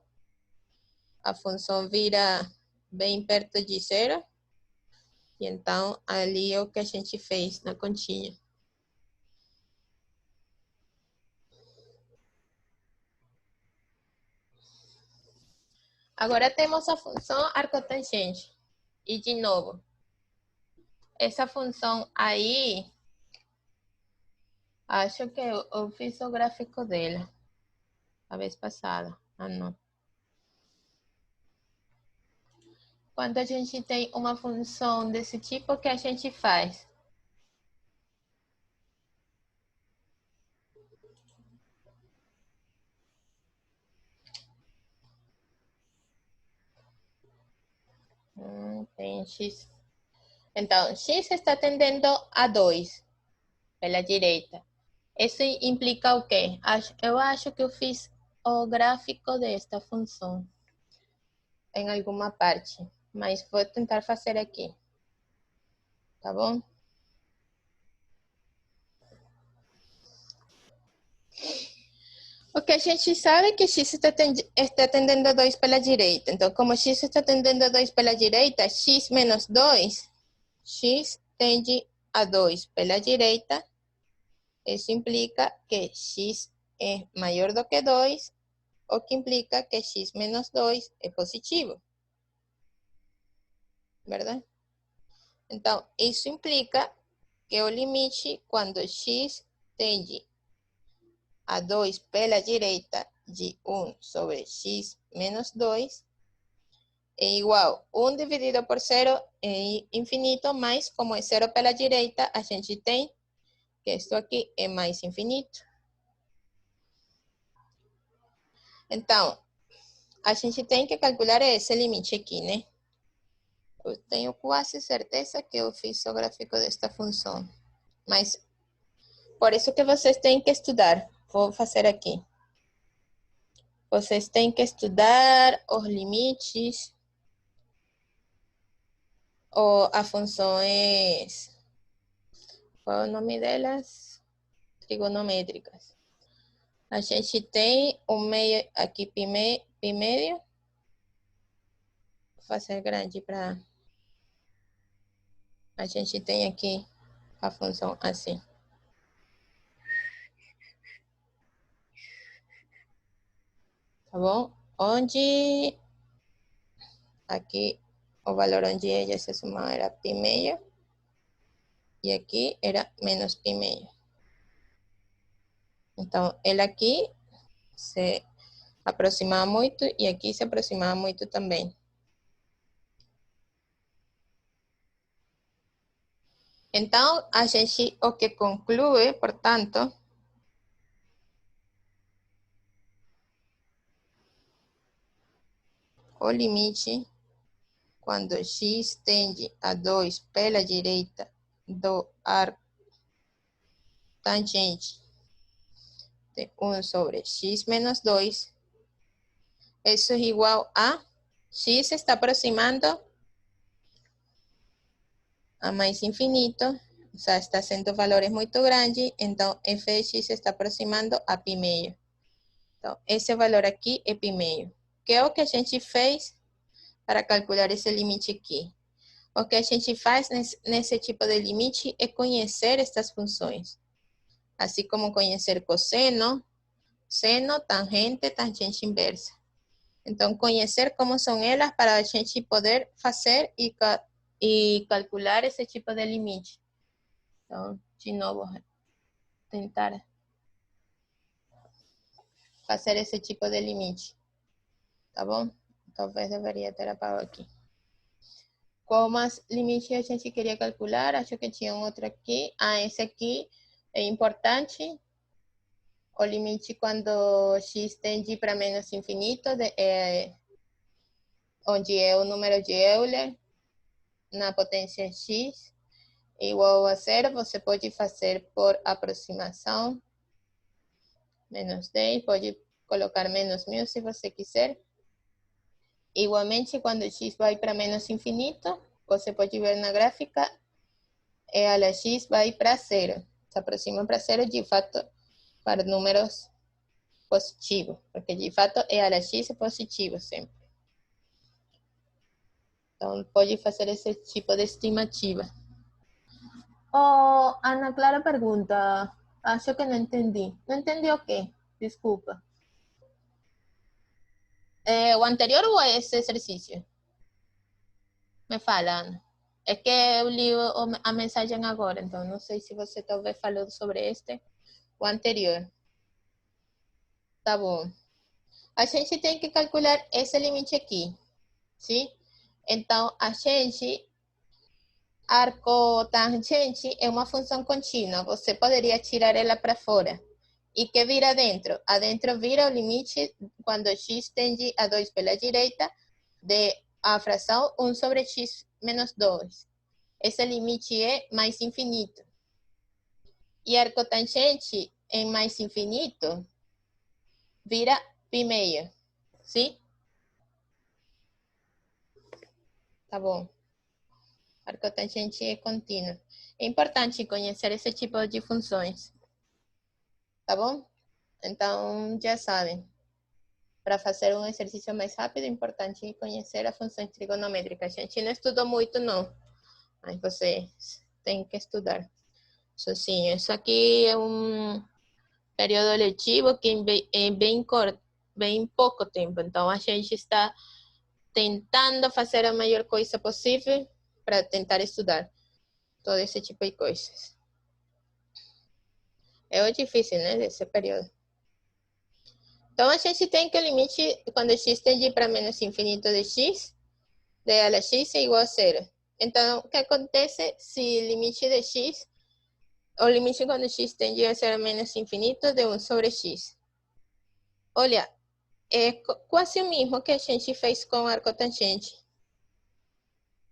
A função vira bem perto de zero. E então, ali é o que a gente fez na continha. Agora temos a função arcotangente. E de novo, essa função aí, acho que eu fiz o gráfico dela a vez passada. Ah, não. Quando a gente tem uma função desse tipo, o que a gente faz? Tem x. Então, x está tendendo a 2 pela direita. Isso implica o quê? Eu acho que eu fiz o gráfico desta função em alguma parte, mas vou tentar fazer aqui. Tá bom? O que a gente sabe é que x está tendendo a 2 pela direita. Então, como x está tendendo a 2 pela direita, x menos 2, x tende a 2 pela direita. Isso implica que x é maior do que 2, o que implica que x menos 2 é positivo. ¿Verdad? Então, isso implica que o limite, quando x tende a 2 pela direita de 1 sobre x menos 2 é igual a 1 dividido por 0 é infinito, mas como é 0 pela direita, a gente tem que isso aqui é mais infinito. Então, a gente tem que calcular esse limite aqui, né? Eu tenho quase certeza que eu fiz o gráfico desta função. Mas, por isso que vocês têm que estudar. Vou fazer aqui. Vocês têm que estudar os limites ou as funções... Qual é o nome delas? Trigonométricas. A gente tem o meio aqui, pi médio. Vou fazer grande para... A gente tem aqui a função assim. Tá bom? Onde aqui o valor onde ella se sumava era pi meio. E aqui era menos pi meio. Então, ele aqui se aproximava muito e aqui se aproximava muito também. Então, a gente o que conclui, portanto, o limite quando x tende a 2 pela direita do arco tangente de 1 sobre x menos 2, isso é igual a x se está aproximando a mais infinito, o sea, está sendo valores muito grandes, então f de x se está aproximando a pi meio. Então, esse valor aqui é pi meio. Que é o que a gente fez para calcular esse limite aqui? O que a gente faz nesse tipo de limite é conhecer estas funções. Assim como conhecer cosseno, seno, tangente, tangente inversa. Então, conhecer como são elas para a gente poder fazer e calcular esse tipo de limite. Então, de novo, tentar fazer esse tipo de limite. Tá bom? Talvez deveria ter apagado aqui. Qual mais limite a gente queria calcular? Acho que tinha um outro aqui. Ah, esse aqui é importante. O limite quando x tende para menos infinito, onde é o número de Euler na potência x igual a 0, você pode fazer por aproximação. Menos 10, pode colocar menos 1000 se você quiser. Igualmente, quando x vai para menos infinito, você pode ver na gráfica, a x vai para 0. Se aproxima para 0, de fato, para números positivos, porque de fato a x é positivo sempre. Então, pode fazer esse tipo de estimativa. Oh, Ana Clara pergunta, acho que não entendi. Não entendi o quê? Desculpa. O anterior ou esse exercício? Me falam. É que eu li a mensagem agora, então não sei se você talvez falou sobre este ou anterior. Tá bom. A gente tem que calcular esse limite aqui, sim? Então, a gente, arcotangente é uma função contínua. Você poderia tirar ela para fora. E que vira dentro? Adentro vira o limite quando x tende a 2 pela direita de a fração 1 sobre x menos 2. Esse limite é mais infinito. E arcotangente em mais infinito vira π meio. Sim? Tá bom. Arcotangente é contínuo. É importante conhecer esse tipo de funções. Tá bom? Então, já sabem. Para fazer um exercício mais rápido, é importante conhecer as funções trigonométricas. A gente não estudou muito, não. Mas vocês têm que estudar. Sozinho. Isso aqui é um período letivo que é bem corto, bem pouco tempo. Então, a gente está tentando fazer a maior coisa possível para tentar estudar todo esse tipo de coisas. É o difícil, né, desse período. Então, a gente tem que o limite, quando x tende para menos infinito de x, de a la x é igual a zero. Então, o que acontece se o limite de x, o limite quando x tende a ser menos infinito de 1 sobre x? Olha, é quase o mesmo que a gente fez com arcotangente.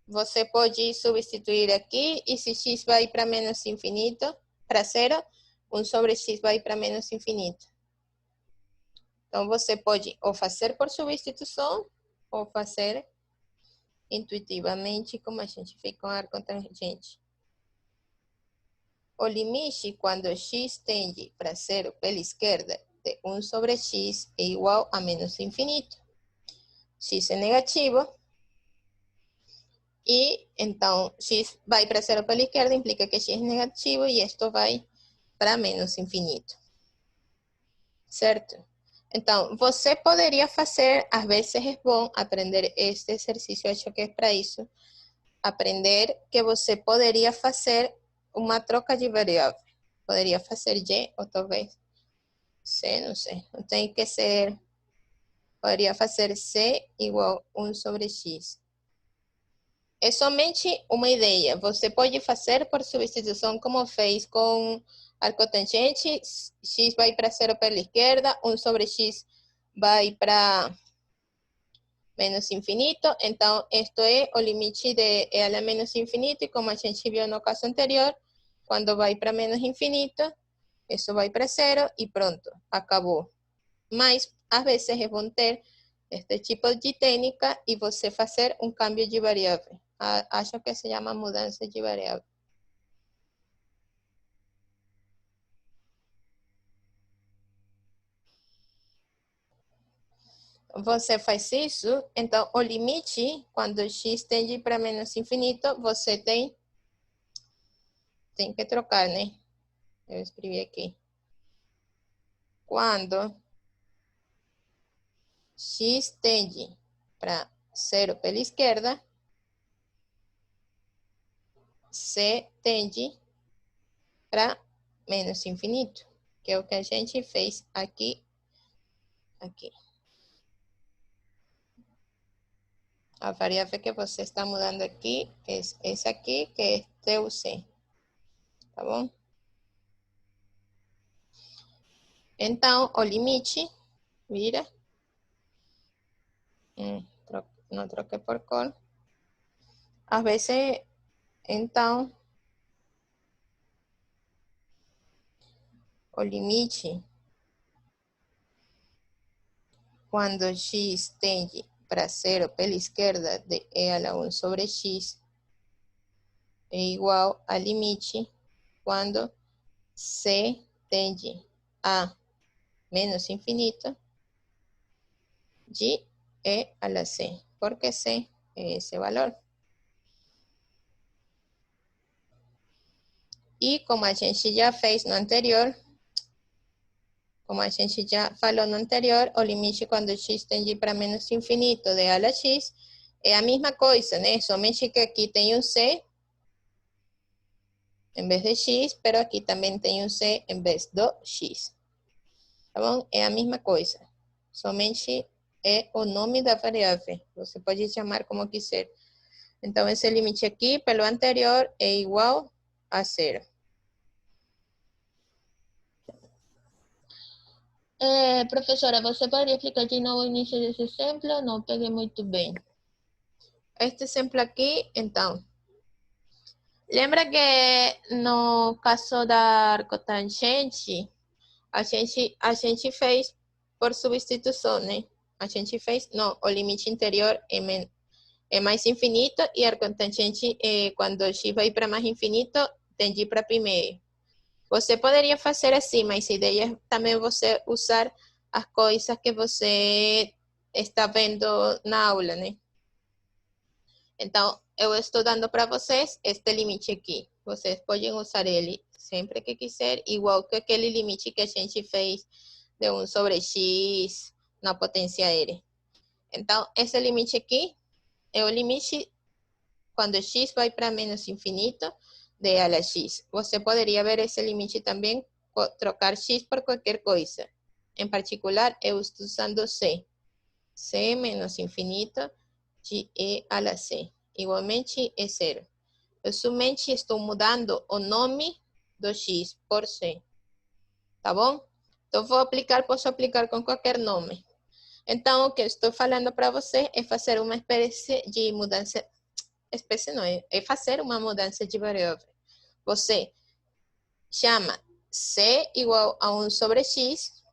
Você pode substituir aqui, e se x vai para menos infinito, para zero, 1 sobre x vai para menos infinito. Então, você pode ou fazer por substituição, ou fazer intuitivamente, como a gente fez com a arcotangente. O limite, quando x tende para zero pela esquerda, de 1 sobre x é igual a menos infinito. X é negativo. E, então, x vai para zero pela esquerda, implica que x é negativo, e isto vai para menos infinito. Certo? Então, você poderia fazer, às vezes é bom aprender este exercício, acho que é para isso, aprender que você poderia fazer uma troca de variável. Poderia fazer y ou talvez c, não sei. Não tem que ser, poderia fazer c igual 1 sobre x. É somente uma ideia. Você pode fazer por substituição, como fez com arcotangente. X vai para zero pela esquerda, 1 sobre x vai para menos infinito. Então, isto é o limite de e a la menos infinito. E como a gente viu no caso anterior, quando vai para menos infinito, isso vai para zero e pronto, acabou. Mas, às vezes, é bom ter este tipo de técnica e você fazer um cambio de variável. Acho que se chama mudança de variável. Você faz isso, então o limite, quando x tende para menos infinito, você tem que trocar, né? Eu escrevi aqui. Quando x tende para zero pela esquerda, c tende para menos infinito, que é o que a gente fez aqui. A variável que você está mudando aqui é essa aqui, que é TUC. Tá bom? Então, o limite vira. Não troquei por cor. Às vezes, então, o limite, quando x tende para zero pela esquerda de e a la 1 sobre x, é igual a limite quando c tende a menos infinito de e a la c, porque c é esse valor. E como a gente já fez no anterior, como a gente já falou no anterior, o limite quando x tende para menos infinito de a la x é a mesma coisa, né? Somente que aqui tem um c em vez de x, pero aqui também tem um c em vez do x. Tá bom? É a mesma coisa. Somente é o nome da variável. Você pode chamar como quiser. Então, esse limite aqui, pelo anterior, é igual a zero. Professora, você poderia explicar de novo o início desse exemplo? Não peguei muito bem. Este exemplo aqui, então. Lembra que no caso da arcotangente, a gente fez por substituição, né? A gente fez, não, o limite interior é mais infinito e a arcotangente, quando x vai para mais infinito, tende para primeiro. Você poderia fazer assim, mas a ideia é também você usar as coisas que você está vendo na aula, né? Então, eu estou dando para vocês este limite aqui. Vocês podem usar ele sempre que quiser, igual que aquele limite que a gente fez de 1 sobre x na potência r. Então, esse limite aqui é o limite quando x vai para menos infinito de a la x. Você poderia ver esse limite também, trocar x por qualquer coisa. Em particular, eu estou usando c. C menos infinito de e a la c. Igualmente é zero. Eu somente estou mudando o nome do x por c. Tá bom? Então, posso aplicar com qualquer nome. Então, o que eu estou falando para você é fazer uma espécie de mudança. Espécie não, é fazer uma mudança de variável. Você chama c igual a 1 sobre x.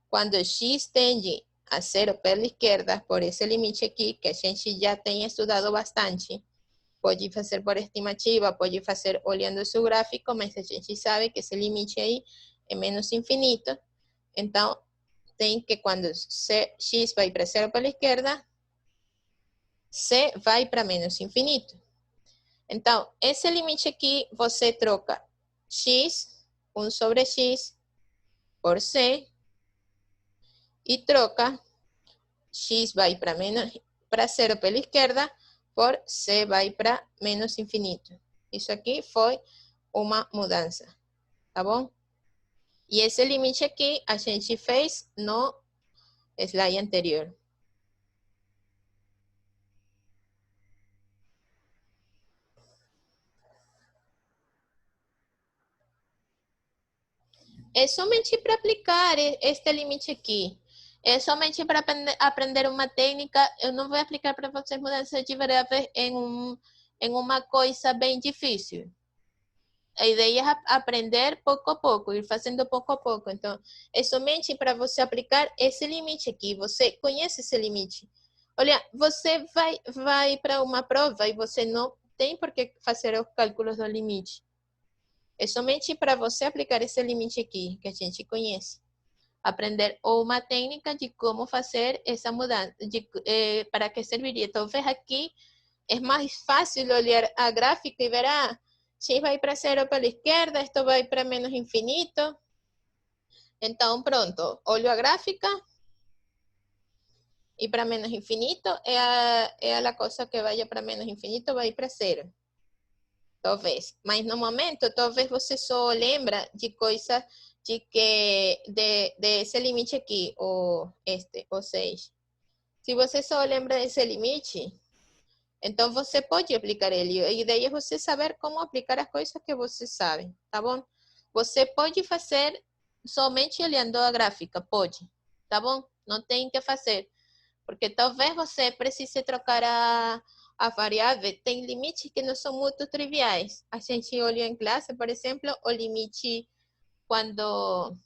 Quando x tende a zero pela esquerda, por esse limite aqui, que a gente já tem estudado bastante, pode fazer por estimativa, pode fazer olhando o seu gráfico, mas a gente sabe que esse limite aí é menos infinito. Então, tem que quando x vai para zero pela esquerda, c vai para menos infinito. Então, esse limite aqui, você troca x, 1 sobre x, por c, e troca x vai para zero pela esquerda, por c vai para menos infinito. Isso aqui foi uma mudança, tá bom? E esse limite aqui a gente fez no slide anterior. É somente para aplicar este limite aqui. É somente para aprender uma técnica. Eu não vou aplicar para vocês mudanças de variáveis em uma coisa bem difícil. A ideia é aprender pouco a pouco, ir fazendo pouco a pouco. Então, é somente para você aplicar esse limite aqui. Você conhece esse limite. Olha, você vai para uma prova e você não tem por que fazer os cálculos do limite. É somente para você aplicar esse limite aqui, que a gente conhece. Aprender uma técnica de como fazer essa mudança, para que serviria. Talvez aqui é mais fácil olhar a gráfica e ver, x vai para zero pela esquerda, esto vai para menos infinito. Então, pronto, olho a gráfica e para menos infinito é a coisa que vaya para menos infinito, vai para zero. Talvez. Mas no momento, talvez você só lembra de coisa de esse limite aqui, ou 6. Se você só lembra desse limite, então você pode aplicar ele. A ideia é você saber como aplicar as coisas que você sabe, tá bom? Você pode fazer somente olhando a gráfica, pode, tá bom? Não tem que fazer. Porque talvez você precise trocar a variável. Tem limites que não são muito triviais. A gente olhou em classe, por exemplo, o limite quando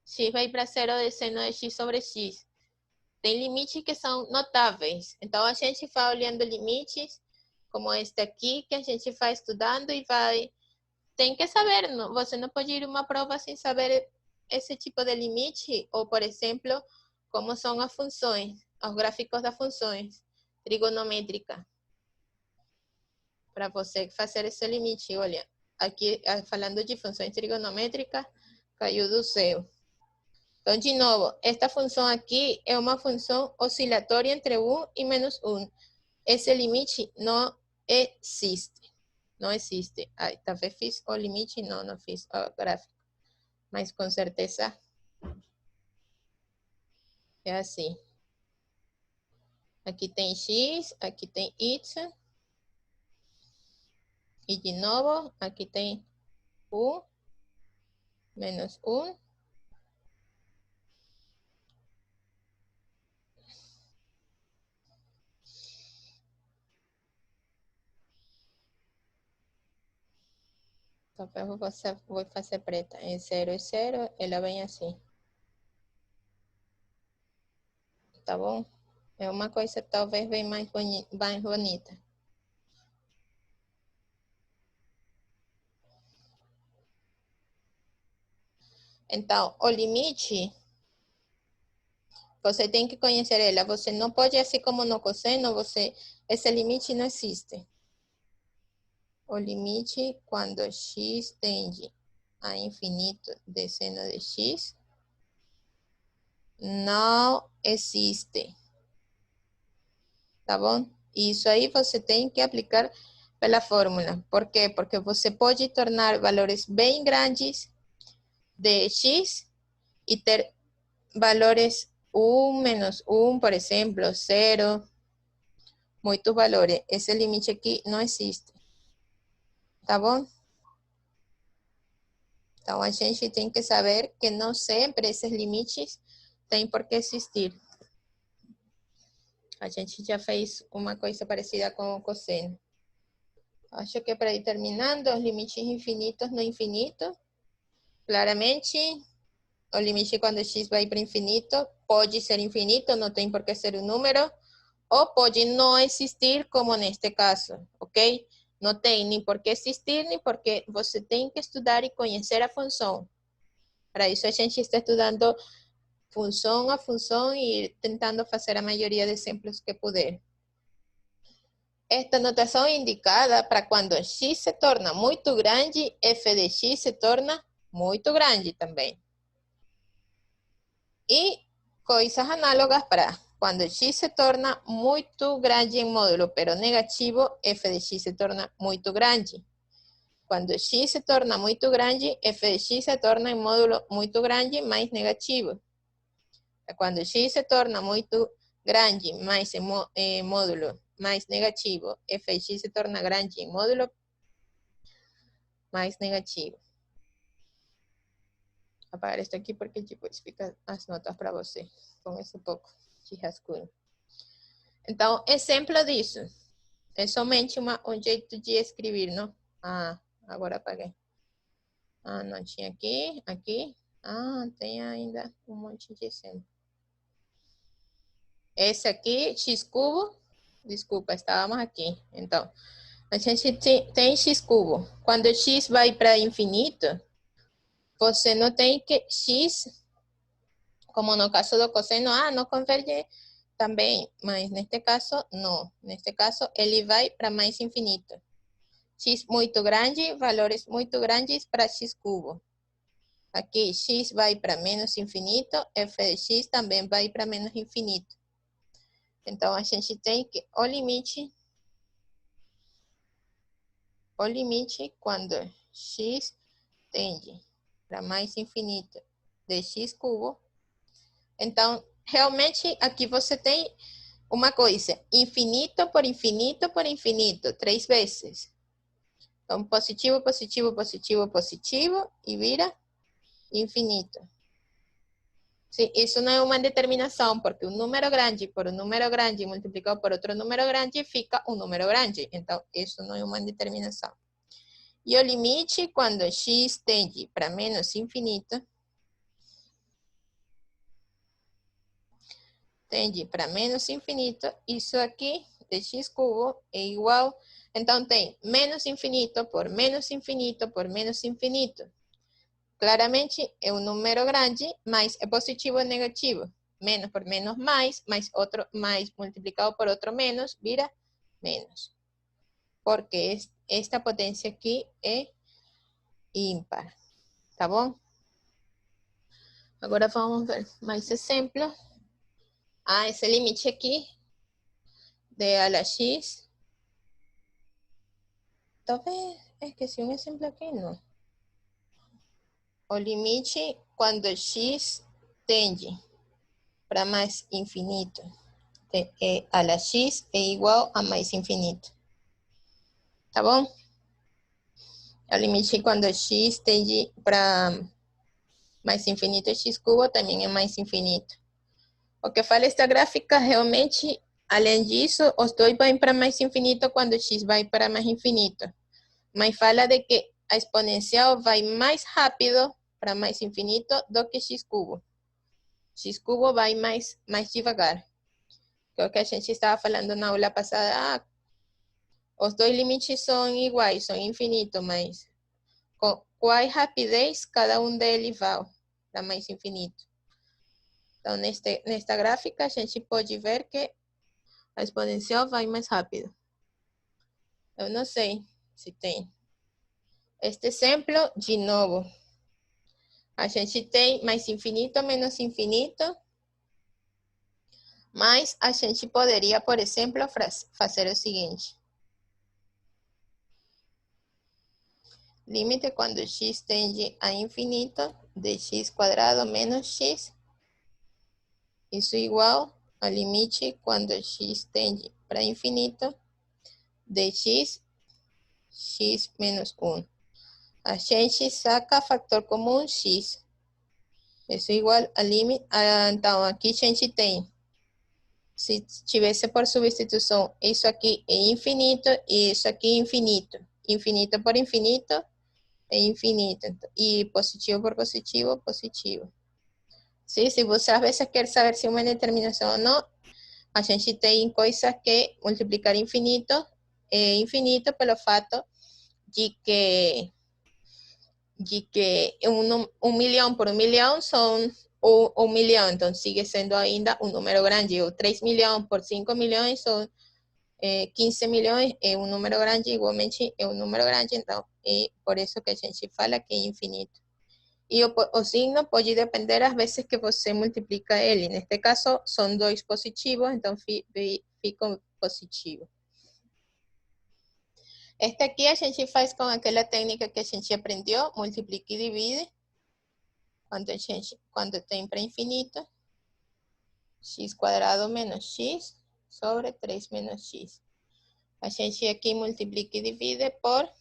x vai para zero de seno de x sobre x. Tem limites que são notáveis. Então, a gente vai olhando limites, como este aqui, que a gente vai estudando e vai... Tem que saber, você não pode ir a uma prova sem saber esse tipo de limite, ou, por exemplo, como são as funções, os gráficos das funções trigonométricas. Para você fazer esse limite, olha, aqui falando de funções trigonométricas, caiu do céu. Então, de novo, esta função aqui é uma função oscilatória entre 1 e menos 1. Esse limite não existe. Não existe. Ai, talvez fiz o limite, não fiz o gráfico. Mas com certeza é assim. Aqui tem x, aqui tem y. E de novo, aqui tem 1 menos 1. Talvez vou fazer preta. É 0 é 0, ela vem assim. Tá bom? É uma coisa talvez bem mais bonita. Então, o limite, você tem que conhecer ela. Você não pode, assim como no cosseno, esse limite não existe. O limite, quando x tende a infinito de seno de x, não existe. Tá bom? Isso aí você tem que aplicar pela fórmula. Por quê? Porque você pode tornar valores bem grandes de x e ter valores 1 menos 1, por exemplo, 0, muitos valores. Esse limite aqui não existe. Tá bom? Então, a gente tem que saber que não sempre esses limites têm por que existir. A gente já fez uma coisa parecida com o cosseno. Acho que para ir terminando, os limites infinitos no infinito. Claramente, o limite quando x vai para infinito pode ser infinito, não tem por que ser um número, ou pode não existir, como neste caso, ok? Não tem nem por que existir, nem porque você tem que estudar e conhecer a função. Para isso a gente está estudando função a função e tentando fazer a maioria de exemplos que puder. Esta notação é indicada para quando x se torna muito grande, f de x se torna muito grande também. E coisas análogas para quando x se torna muito grande em módulo, pero negativo, f de x se torna muito grande. Quando x se torna muito grande, f de x se torna em módulo muito grande, mais negativo. Quando x se torna muito grande, mais em módulo mais negativo, f de x se torna grande em módulo mais negativo. Vou apagar isso aqui porque depois fica as notas para você. Com esse pouco de rascunho. Então, exemplo disso. É somente um jeito de escrever, não? Ah, agora apaguei. Ah, não tinha aqui, aqui. Ah, tem ainda um monte de exemplo. Esse aqui, x cubo. Desculpa, estávamos aqui. Então, a gente tem x cubo. Quando x vai para infinito, você não tem que x, como no caso do cosseno, não converge também, mas neste caso, não. Neste caso, ele vai para mais infinito. X muito grande, valores muito grandes para x cubo. Aqui, x vai para menos infinito, f de x também vai para menos infinito. Então, a gente tem que o limite quando x tende para mais infinito de x cubo. Então, realmente, aqui você tem uma coisa, infinito por infinito por infinito, 3 vezes. Então, positivo, positivo, positivo, positivo, e vira infinito. Sim, isso não é uma determinação, porque um número grande por um número grande multiplicado por outro número grande fica um número grande. Então, isso não é uma determinação. E o limite, quando x tende para menos infinito, tende para menos infinito, isso aqui de x cubo é igual. Então, tem menos infinito por menos infinito por menos infinito. Claramente é um número grande, mas é positivo ou negativo. Menos por menos mais outro mais multiplicado por outro menos, vira menos. Porque esta potência aqui é ímpar. Tá bom? Agora vamos ver mais exemplos. Ah, esse limite aqui de a la x. Talvez esqueci um exemplo aqui, não. O limite quando x tende para mais infinito. A la x é igual a mais infinito. Tá bom? O limite quando x tende para mais infinito, x cubo também é mais infinito. O que fala esta gráfica realmente, além disso, os dois vão para mais infinito quando x vai para mais infinito. Mas fala de que a exponencial vai mais rápido para mais infinito do que x cubo. X cubo vai mais devagar. Que é o que a gente estava falando na aula passada. Ah, os dois limites são iguais, são infinitos, mas com qual rapidez cada um deles vai para mais infinito. Então, nesta gráfica, a gente pode ver que a exponencial vai mais rápido. Eu não sei se tem. Este exemplo, de novo. A gente tem mais infinito menos infinito. Mas a gente poderia, por exemplo, fazer o seguinte. Límite quando x tende a infinito de x quadrado menos x. Isso é igual ao limite quando x tende para infinito de x menos 1. A gente saca fator comum x. Isso é igual a limite. Então, aqui a gente tem, se tivesse por substituição, isso aqui é infinito e isso aqui é infinito. Infinito por infinito é infinito. E positivo por positivo, positivo. Sim, se você às vezes quer saber se uma é determinação ou não, a gente tem coisas que multiplicar infinito é infinito pelo fato de que um milhão por 1 milhão são 1 milhão, então sigue sendo ainda um número grande. Ou 3 milhões por 5 milhões são 15 milhões, é um número grande, igualmente é um número grande, então é por isso que a gente fala que é infinito. E o signo pode depender às vezes que você multiplica ele. Neste caso, são dois positivos, então fica positivo. Este aqui a gente faz com aquela técnica que a gente aprendeu, multiplica e divide. Quando tem para infinito, x quadrado menos x sobre 3 menos x. A gente aqui multiplica e divide por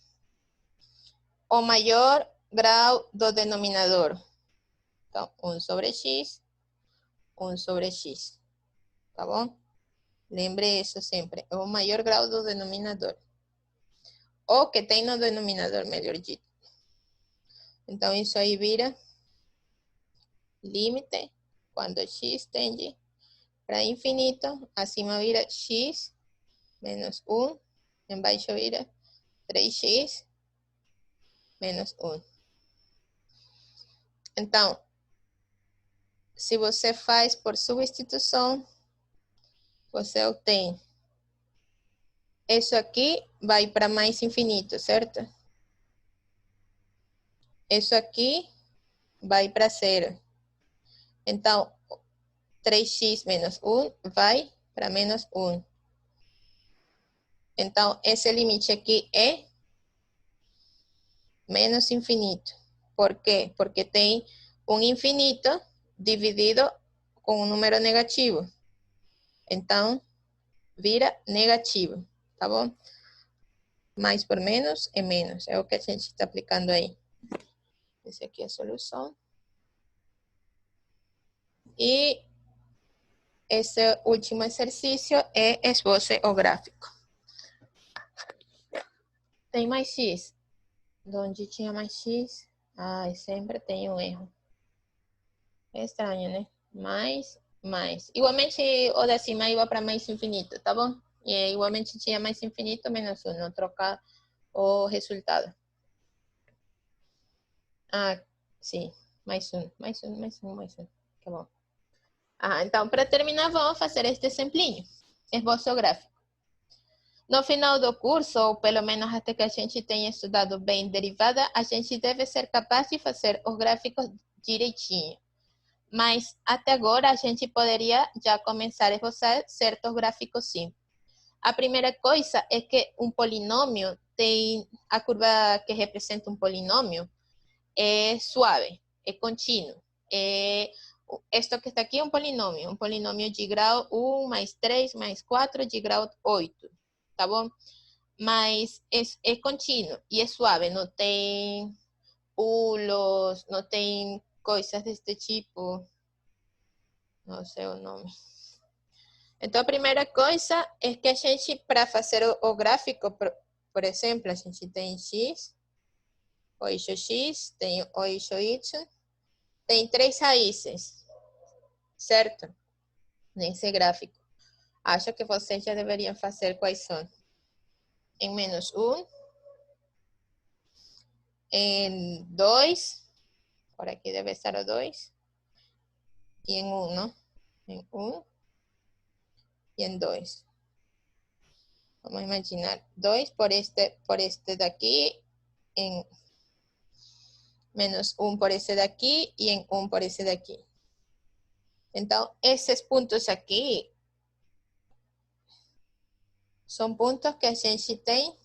o maior grau do denominador. Então, 1 sobre x, 1 sobre x. Tá bom? Lembre isso sempre. É o maior grau do denominador. Ou que tem no denominador, melhor dito. Então, isso aí vira límite quando x tende para infinito. Acima vira x menos 1. Embaixo vira 3x menos 1. Então, se você faz por substituição, você obtém. Isso aqui vai para mais infinito, certo? Isso aqui vai para 0. Então, 3x menos 1 vai para menos 1. Então, esse limite aqui é menos infinito. Por quê? Porque tem um infinito dividido com um número negativo. Então, vira negativo, tá bom? Mais por menos é menos. É o que a gente está aplicando aí. Esse aqui é a solução. E esse último exercício é esboce o gráfico. Tem mais x. Onde tinha mais x? Ai, sempre tem um erro. É estranho, né? Mais. Igualmente, o da cima ia para mais infinito, tá bom? E igualmente tinha mais infinito menos 1. Não trocar o resultado. Ah, sim. Mais um. Tá bom. Então, para terminar, vamos fazer este exemplinho. Esboço gráfico. No final do curso, ou pelo menos até que a gente tenha estudado bem derivada, a gente deve ser capaz de fazer os gráficos direitinho. Mas até agora a gente poderia já começar a esboçar certos gráficos simples. A primeira coisa é que um polinômio tem a curva que representa um polinômio é suave, é contínuo. Esto que está aqui é um polinômio de grau 1 mais 3 mais 4 de grau 8, tá bom? Mas é contínuo e é suave, não tem pulos, não tem coisas deste tipo, não sei o nome. Então, a primeira coisa é que a gente, para fazer o gráfico, por exemplo, a gente tem x, o eixo x, tem o eixo y, tem 3 raízes, certo? Nesse gráfico. Acho que vocês já deveriam fazer quais são. Em menos 1, em 2, por aqui deve estar o 2, e em 1, não? Em 1 e em 2. Vamos imaginar 2 por este daqui, em menos 1 por esse daqui e em 1 por esse daqui. Então, esses pontos aqui são pontos que a gente tem,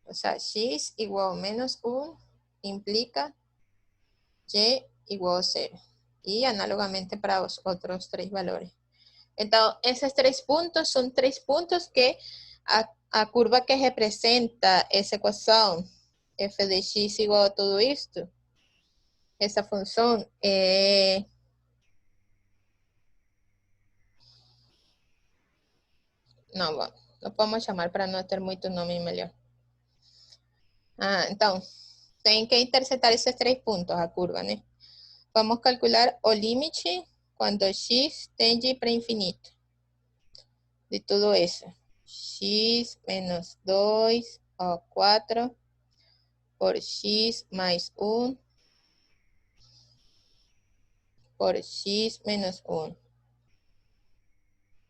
o sea, x igual a menos 1 implica y igual a 0. Y análogamente para los otros 3 valores. Então, esses 3 pontos são 3 pontos que a curva que representa essa equação f de x igual a tudo isto, essa função é... Não, não podemos chamar para não ter muito nome melhor. Então, tem que intersetar esses 3 pontos, a curva, né? Vamos calcular o limite quando x tende para infinito. De tudo isso. X menos 2 ao 4 por x mais 1 por x menos 1.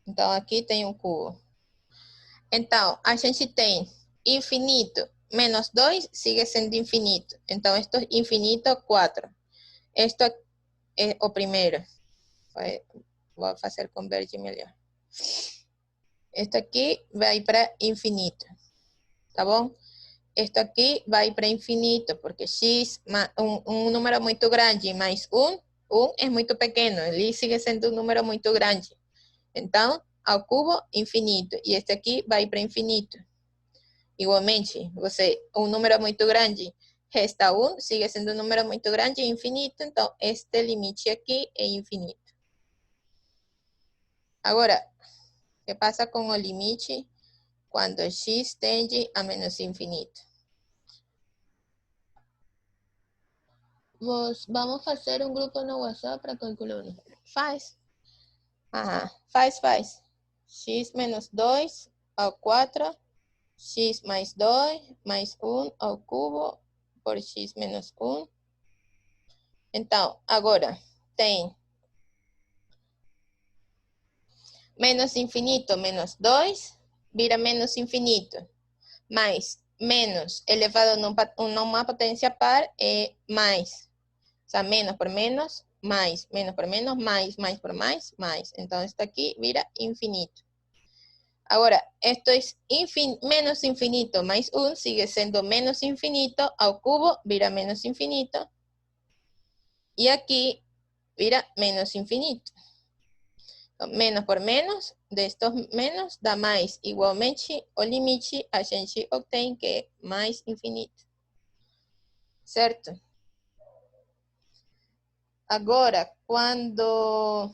Então, aqui tem um cubo. Então, a gente tem infinito menos 2 sigue sendo infinito. Então, esto es infinito 4. Esto é o primeiro. Vou fazer convergir melhor. Esto aqui vai para infinito. Tá bom? Esto aqui vai para infinito, porque x, um número muito grande mais 1 é muito pequeno. Ele sigue sendo um número muito grande. Então, ao cubo, infinito. E este aqui vai para infinito. Igualmente, um número muito grande resta 1, sigue sendo um número muito grande e infinito. Então, este limite aqui é infinito. Agora, o que passa com o limite quando x tende a menos infinito? Vamos fazer um grupo no WhatsApp para calcular. Faz. Faz. X menos 2 ao 4, x mais 2, mais 1 ao cubo, por x menos 1. Então, agora, tem menos infinito menos 2, vira menos infinito, mais menos elevado numa potência par é mais. O sea, menos por menos, mais. Menos por menos, mais por mais, mais. Então, esto aqui vira infinito. Agora, esto es menos infinito mais 1, sigue sendo menos infinito, ao cubo vira menos infinito. E aqui vira menos infinito. Então, menos por menos, destes menos dá mais. Igualmente, o limite a gente obtém que é mais infinito. Certo? Agora, quando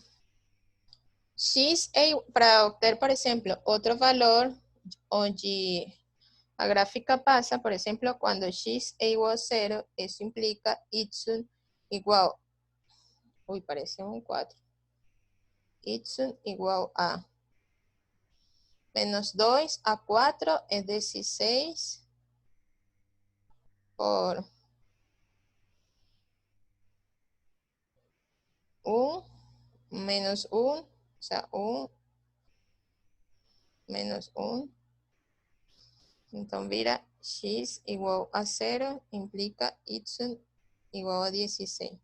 x é, para obter, por exemplo, outro valor, onde a gráfica passa, por exemplo, quando x é igual a 0, isso implica y igual, parece um 4, y igual a menos 2 a 4 é 16 por 1 menos 1, o sea, 1 menos 1. Então, vira x igual a 0, implica y igual a 16.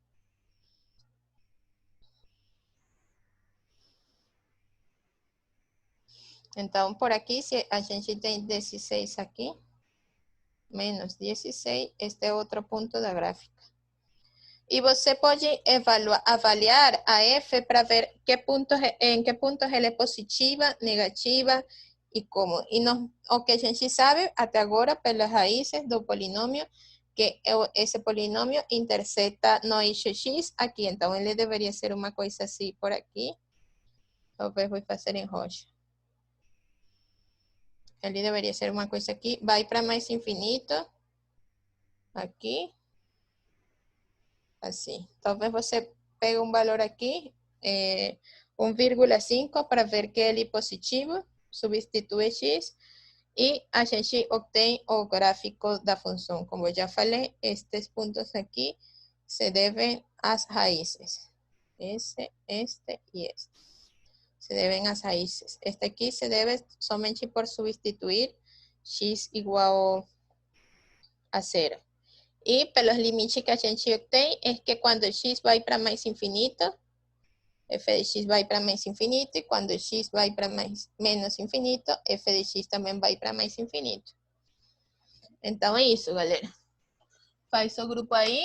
Então, por aqui, se a gente tem 16 aqui, menos 16, este é outro ponto da gráfica. E você pode avaliar a F para ver em que pontos ela é positiva, negativa e como. E o que a gente sabe até agora, pelas raízes do polinômio, que esse polinômio intersecta no eixo X aqui. Então, ele deveria ser uma coisa assim por aqui. Talvez vou fazer em roxa. Ele deveria ser uma coisa aqui. Vai para mais infinito. Aqui. Assim. Talvez você pegue um valor aqui, 1,5 para ver que ele é positivo, substitui x, e a gente obtém o gráfico da função. Como eu já falei, estes pontos aqui se devem às raízes. Este e este. Se devem às raízes. Este aqui se deve somente por substituir x igual a 0. E pelos limites que a gente obtém, é que quando x vai para mais infinito, f de x vai para mais infinito, e quando x vai para menos infinito, f de x também vai para mais infinito. Então é isso, galera. Faz seu grupo aí.